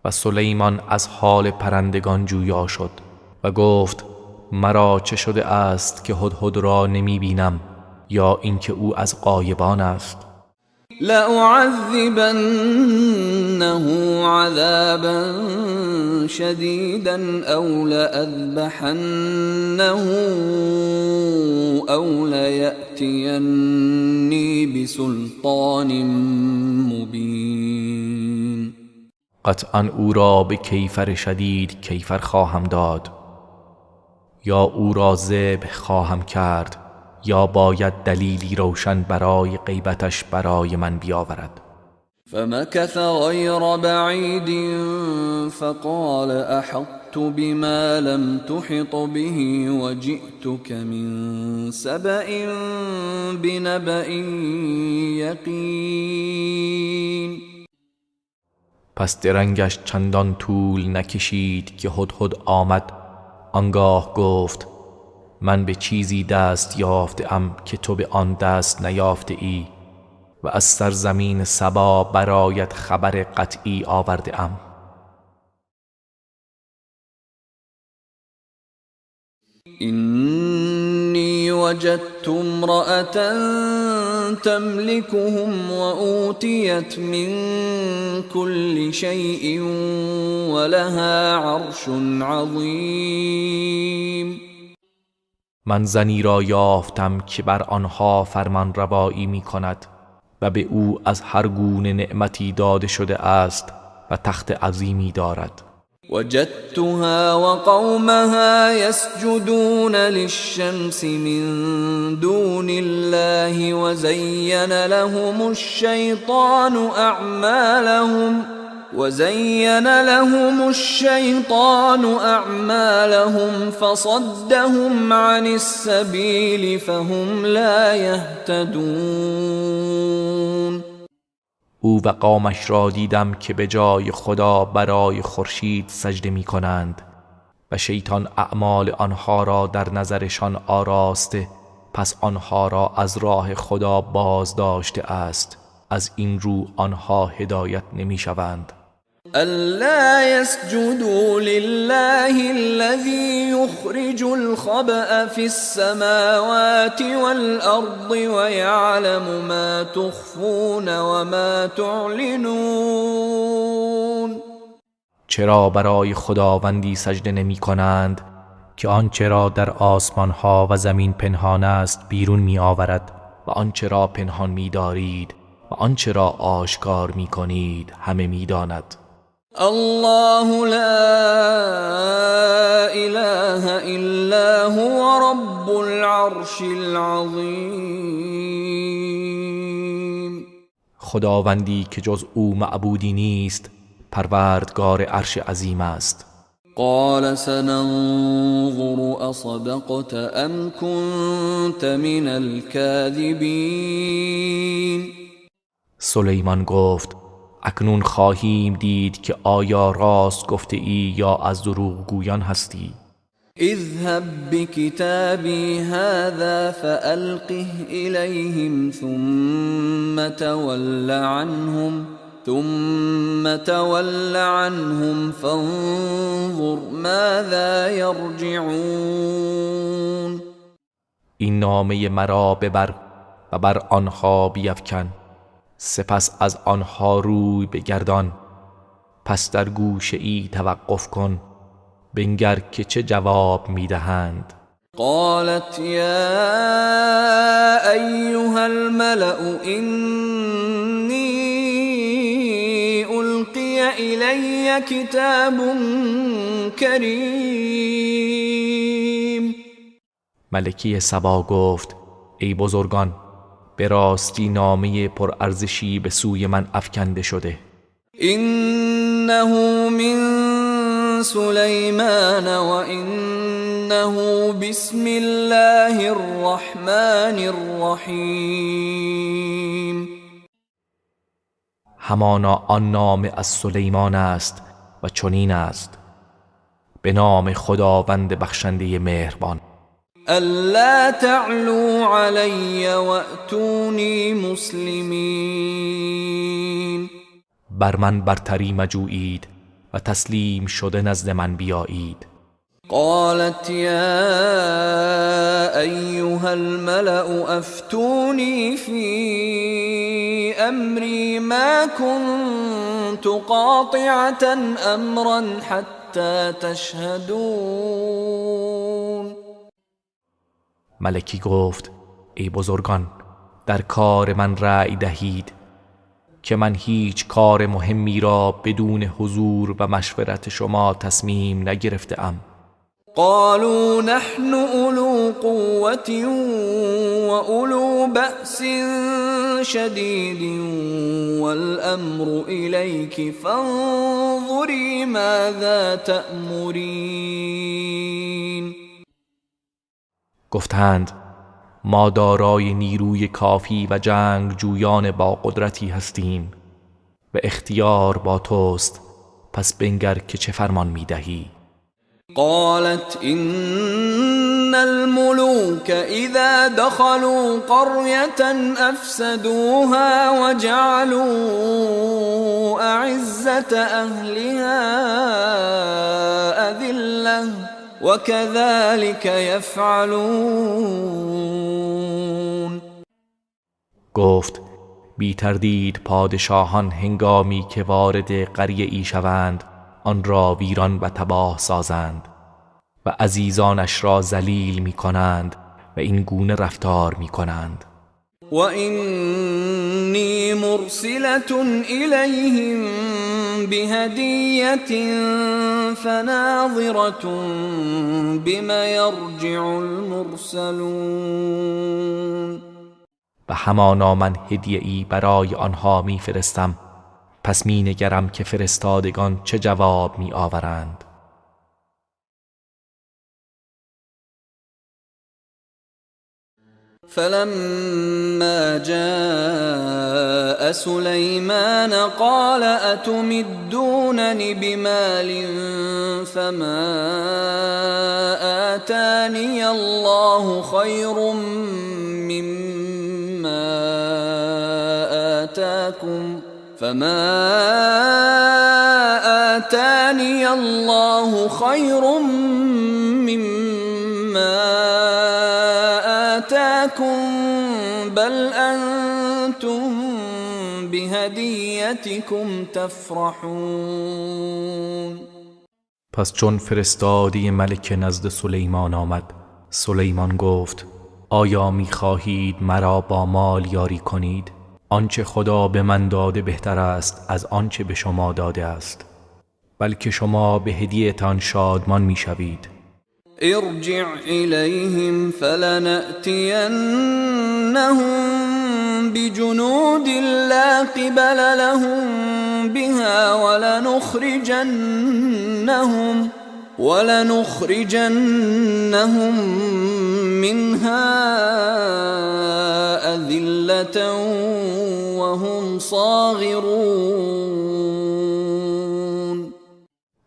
و سلیمان از حال پرندگان جویا شد و گفت: مرا چه شده است که هدهد را نمی بینم، یا اینکه او از غایبان است؟
لأعذبنه عذابا شديدا أو لأذبحنه أو ليأتيني بسلطان مبين.
قطعا او را به کیفر شدید کیفر خواهم داد، یا او را ذبح خواهم کرد، یا باید دلیلی روشن برای غیبتش برای من بیاورد.
فمكث غير بعيد فقال أحطت بما لم تحط به وجئتك من سبأ بنبأ يقين.
پس درنگش چندان طول نکشید که هدهد آمد. آنگاه گفت: من به چیزی دست یافته ام که تو به آن دست نیافته ای، و از سرزمین سبا برایت خبر قطعی آورده ام.
إني وجدت امرأة تملكهم وأوتيت من كل شيء ولها عرش عظيم.
من زنی را یافتم که بر آنها فرمان روایی می کند و به او از هر گونه نعمتی داده شده است و تخت عظیمی دارد.
وجدتها وقومها يسجدون للشمس من دون الله وزين لهم الشيطان أعمالهم فصدهم عن السبيل فهم لا يهتدون.
او و قومش را دیدم که به جای خدا برای خورشید سجده می کنند و شیطان اعمال آنها را در نظرشان آراسته، پس آنها را از راه خدا باز داشته است. از این رو آنها هدایت نمی شوند.
ألا يسجدوا لله الذي يخرج الخبأ في السماوات والأرض ويعلم ما تخفون وما تعلنون.
چرا برای خداوندی سجده نمی کنند که آنچه را در آسمان ها و زمین پنهان است بیرون می آورد و آنچه را پنهان می دارید و آنچه را آشکار می کنید همه می داند.
الله لا إله إلا هو رب العرش العظیم.
خداوندی که جز او معبودی نیست پروردگار عرش عظیم است.
قال سننظر اصدقت ام كنت من الكاذبین.
سلیمان گفت اکنون خواهیم دید که آیا راست گفته ای یا از دروغ گویان هستی.
اذهب بكتابي هذا فألقه إليهم ثم تول عنهم فانظر ماذا يرجعون.
این نامه مرا ببر و بر آنها بیفکن، سپس از آنها روی بگردان، پس در گوشه ای توقف کن، بنگر که چه جواب میدهند.
قالت يا أيها الملأ إني ألقي إلي كتاب كريم.
ملکه سبا گفت ای بزرگان، به راستی نامه پرارزشی به سوی من افکنده شده.
إنه من سليمان وإنه بسم الله الرحمن الرحیم.
همانا آن نامه از سلیمان است و چنین است: به نام خداوند بخشنده مهربان.
الا تعلوا علی وأتونی مسلمین.
بر من برتری مجویید و تسلیم شده نزد من بیایید.
قالت يا أيها الملأ أفتوني في أمري ما كنت قاطعة أمرا حتى تشهدون.
ملکی گفت ای بزرگان، در کار من رأی دهید که من هیچ کار مهمی را بدون حضور و مشورت شما تصمیم نگرفته‌ام.
قالوا نحن أولو قوة وأولو بأس شديد والأمر إليك فانظري ماذا تأمرين.
گفتند ما دارای نیروی کافی و جنگ جویان با قدرتی هستیم و اختیار با توست، پس بنگر که چه فرمان میدهی.
قالت إن الملوك إذا دخلوا قرية أفسدوها وجعلوا أعزة أهلها أذلة وكذلك يفعلون.
گفت بی تردید پادشاهان هنگامی که وارد قریه ای شوند آن را ویران و تباه سازند و عزیزانش را ذلیل می کنند و این گونه رفتار می کنند.
و اینی مرسلة الیهم بهدیة فناظرة بما یرجع المرسلون.
و همانا من هدیه‌ای برای آنها می فرستم، پس می نگرم که فرستادگان چه جواب می آورند.
فلما جاء سليمان قال أتمدونني بمال فما آتاني الله خير مما آتاكم بل أنتم بهدیتکم تفرحون.
پس چون فرستادی ملک نزد سلیمان آمد، سلیمان گفت آیا می‌خواهید مرا با مال یاری کنید؟ آنچه خدا به من داده بهتر است از آنچه به شما داده است، بلکه شما به هدیه‌تان شادمان می‌شوید.
ارجع إليهم فلنأتينهم بجنود لا قبل لهم بها ولنخرجنهم منها أذلة وهم صاغرون.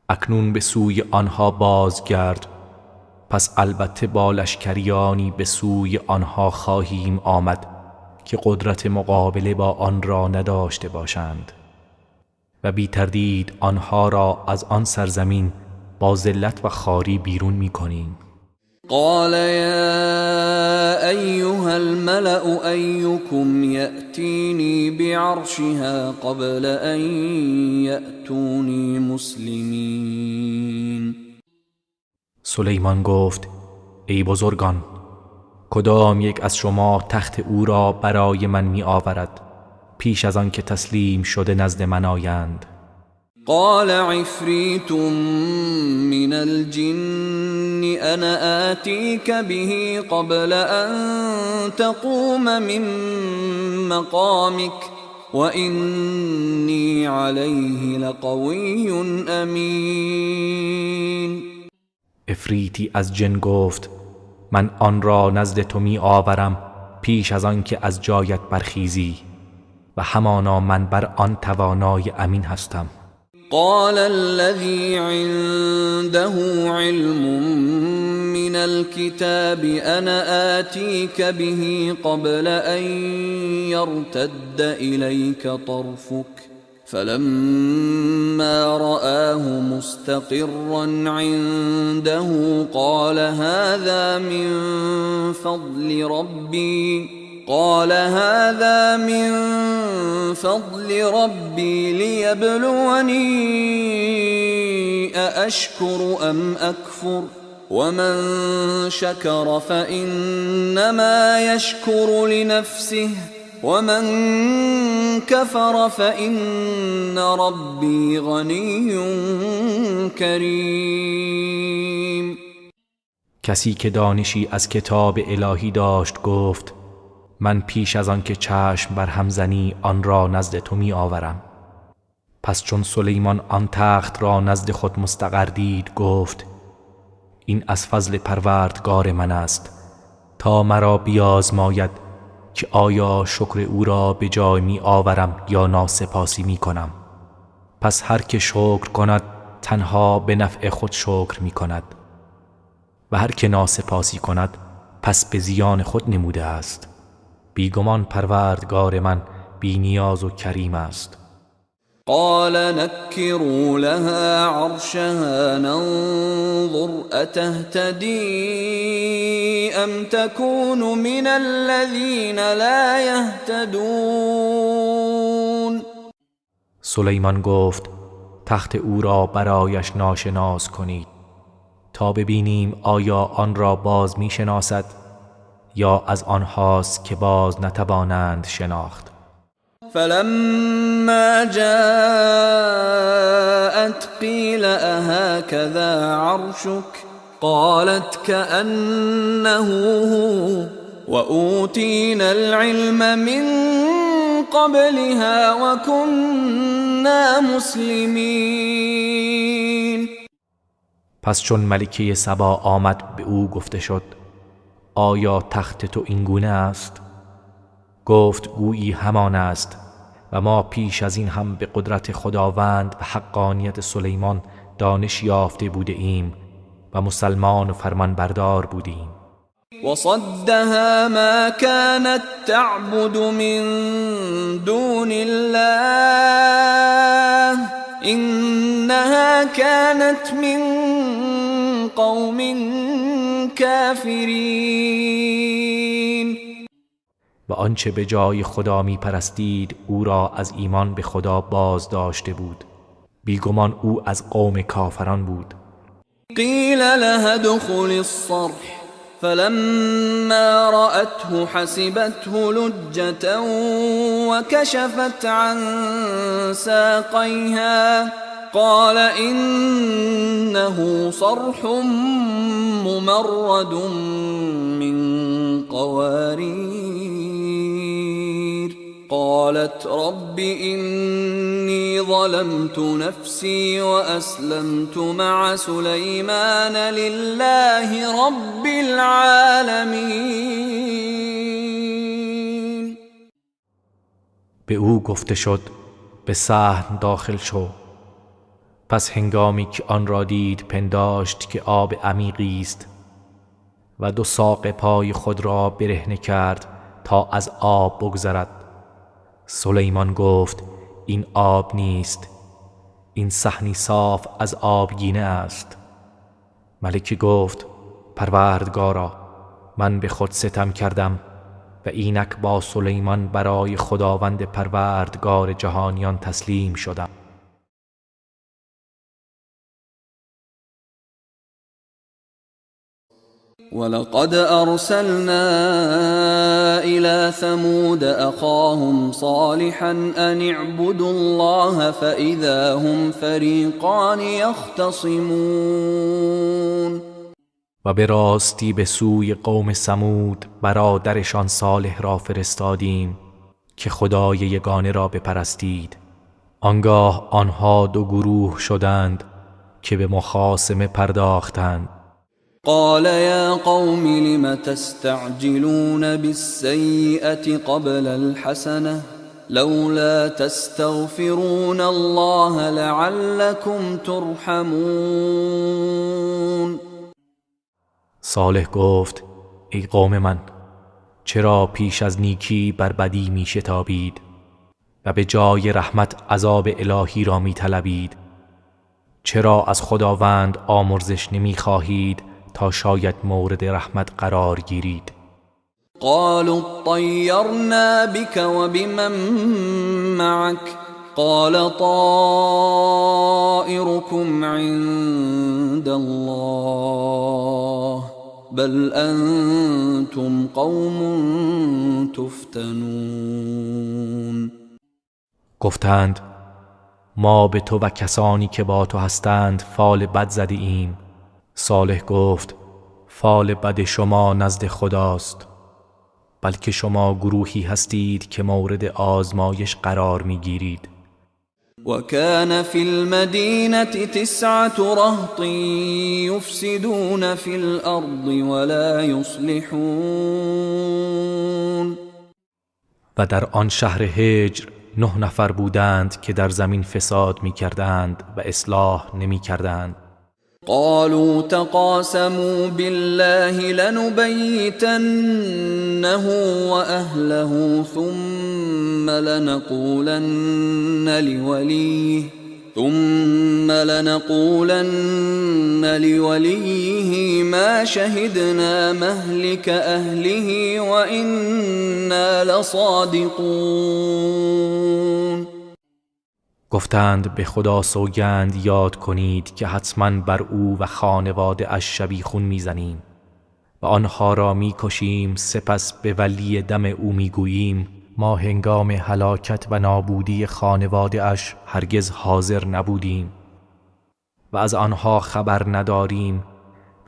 اکنون به سوی آنها بازگرد، پس البته با لشکریانی به سوی آنها خواهیم آمد که قدرت مقابله با آن را نداشته باشند و بی تردید آنها را از آن سرزمین با ذلت و خواری بیرون می کنیم.
قال يا أيها الملأ أيكم يأتيني بعرشها قبل أن يأتوني مسلمين.
سلیمان گفت ای بزرگان، کدام یک از شما تخت او را برای من می آورد پیش از آن که تسلیم شده نزد من آیند؟
قال عفریت من الجن انا آتیک به قبل ان تقوم من مقامک وإنی علیه لقوی امین.
عفریتی از جن گفت من آن را نزد تو می آورم پیش از آن که از جایت برخیزی و همانا من بر آن توانای امین هستم.
قال الذي عنده علم من الكتاب انا آتيك به قبل ان يرتد اليك طرفك فلما رآه مستقرا عنده قال هذا من فضل ربي ليبلوني أأشكر أم أكفر ومن شكر فإنما يشكر لنفسه ومن كفر فإن ربي غني كريم.
کسی که دانشی از کتاب الهی داشت گفت من پیش از آن که چشم بر هم زنی آن را نزد تو می آورم. پس چون سلیمان آن تخت را نزد خود مستقر دید گفت این از فضل پروردگار من است تا مرا بیازماید که آیا شکر او را به جای می آورم یا ناسپاسی می کنم. پس هر که شکر کند تنها به نفع خود شکر می کند و هر که ناسپاسی کند پس به زیان خود نموده است. بیگمان پروردگار من بی نیاز و کریم است.
قال نكروا لها عرشها ننظر أتهتدي أم تكون من الذين لا يهتدون.
سلیمان گفت تخت او را برایش ناشناس کنید تا ببینیم آیا آن را باز می شناسد یا از آنهاست که باز نتوانند شناخت.
فلما جاءت قيل أهكذا عرشك قالت كأنه هو وأوتينا العلم من قبلها وكنا مسلمين.
پس چون ملکه سبا آمد به او گفته شد آیا تخت تو این گونه است؟ گفت گویی همان است و ما پیش از این هم به قدرت خداوند و حقانیت سلیمان دانش یافته بوده ایم و مسلمان و فرمانبردار بودیم.
وصدها ما كانت تعبد من دون الله إنها كانت من قوم كافرين.
و آنچه به جای خدا می پرستید او را از ایمان به خدا باز داشته بود. بیگمان او از قوم کافران بود.
قیل لها ادخل الصرح فلما رأته حسبته لجة وكشفت عن ساقيها قال إنه صرح ممرد من قوارير قالت رب إني ظلمت نفسي وأسلمت مع سليمان لله رب العالمين.
به او گفته شد به صحن داخل شو. پس هنگامی که آن را دید پنداشت که آب عمیقی است و 2 ساق پای خود را برهنه کرد تا از آب بگذرد. سلیمان گفت این آب نیست، این صحنی صاف از آبگینه است. ملکه گفت پروردگارا من به خود ستم کردم و اینک با سلیمان برای خداوند پروردگار جهانیان تسلیم شدم.
ولقد أرسلنا إلى ثمود أخاهم صالحا أن اعبدوا الله فإذا هم فريقان يختصمون.
و به راستی به سوی قوم ثمود برادرشان صالح را فرستادیم که خدای یگانه را بپرستید. آنگاه آنها 2 گروه شدند که به مخاصمه پرداختند.
قال يا قوم لم تستعجلون بالسيئة قبل الحسنة لولا تستغفرون الله لعلكم ترحمون.
صالح گفت ای قوم من چرا پیش از نیکی بر بدی می شتابید و به جای رحمت عذاب الهی را می طلبید؟ چرا از خداوند آمرزش نمی خواهید تا شاید مورد رحمت قرار گیرید؟
قالوا طيرنا بك وبمن معك قال طائركم عند الله بل انتم قوم تفتنون.
گفتند ما به تو و کسانی که با تو هستند فال بد زده ایم. صالح گفت فال بد شما نزد خداست، بلکه شما گروهی هستید که مورد آزمایش قرار میگیرید.
وكان في المدينة 9 رهط يفسدون في الأرض ولا يصلحون.
و در آن شهر هجر 9 نفر بودند که در زمین فساد میکردند و اصلاح نمیکردند.
قالوا تقاسموا بالله لنبيتنه وأهله ثم لنقولن لوليه ما شهدنا مهلك أهله وإنا لصادقون.
گفتند به خدا سوگند یاد کنید که حتما بر او و خانواده اش شبیخون میزنیم و آنها را میکشیم، سپس به ولی دم او میگوییم ما هنگام هلاکت و نابودی خانواده اش هرگز حاضر نبودیم و از آنها خبر نداریم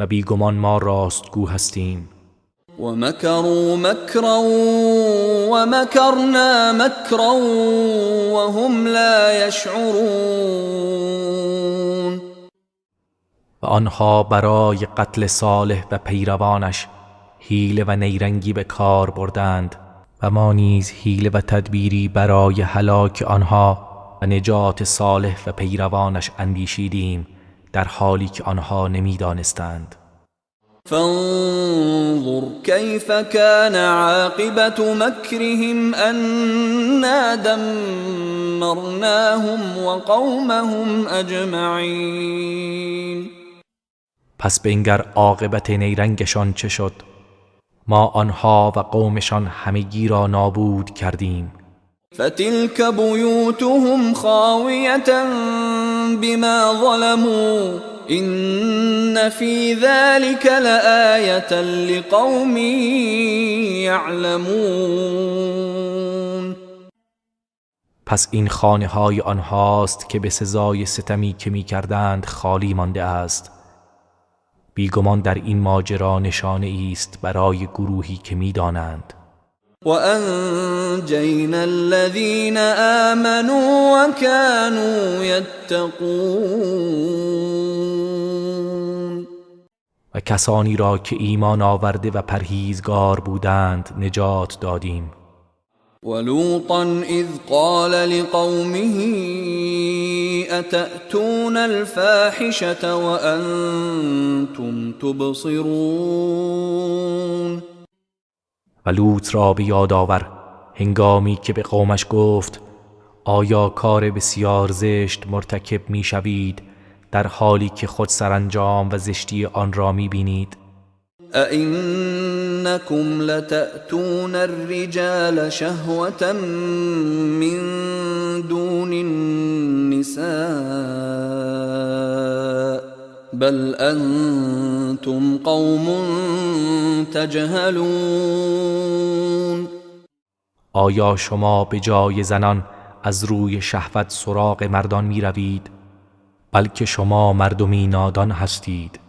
و بیگمان ما راستگو هستیم.
ومكروا مكرا ومكرنا مكرا وهم لا يشعرون.
و آنها برای قتل صالح و پیروانش حیله و نیرنگی به کار بردند و ما نیز حیله و تدبیری برای هلاک آنها و نجات صالح و پیروانش اندیشیدیم در حالی که آنها نمیدانستند.
فانظر كيف كان عاقبة مكرهم أنا دمرناهم وقومهم أجمعين.
پس بنگر عاقبت نیرنگشان چه شد. ما آنها و قومشان همگی را نابود کردیم.
فتلك بيوتهم خاوية بما ظلموا إن في ذلك لآية لقوم يعلمون.
پس این خانه های آنهاست که به سزای ستمی که می کردند خالی مانده است. بیگمان در این ماجرا نشانه است برای گروهی که می دانند.
وأنجينا الذين آمنوا وكانوا يتقون.
و کسانی را که ایمان آورده و پرهیزگار بودند نجات دادیم.
ولوطا إذ قال لقومه أتأتون الفاحشة وأنتم تبصرون.
و لوط را به یاد آور هنگامی که به قومش گفت آیا کار بسیار زشت مرتکب می شوید در حالی که خود سرانجام و زشتی آن را می بینید؟
أئنكم لتأتون الرجال شهوة من دون النساء بل أنتم قوم تجهلون.
آیا شما به جای زنان از روی شهوت سراغ مردان می روید؟ بلکه شما مردمی نادان هستید.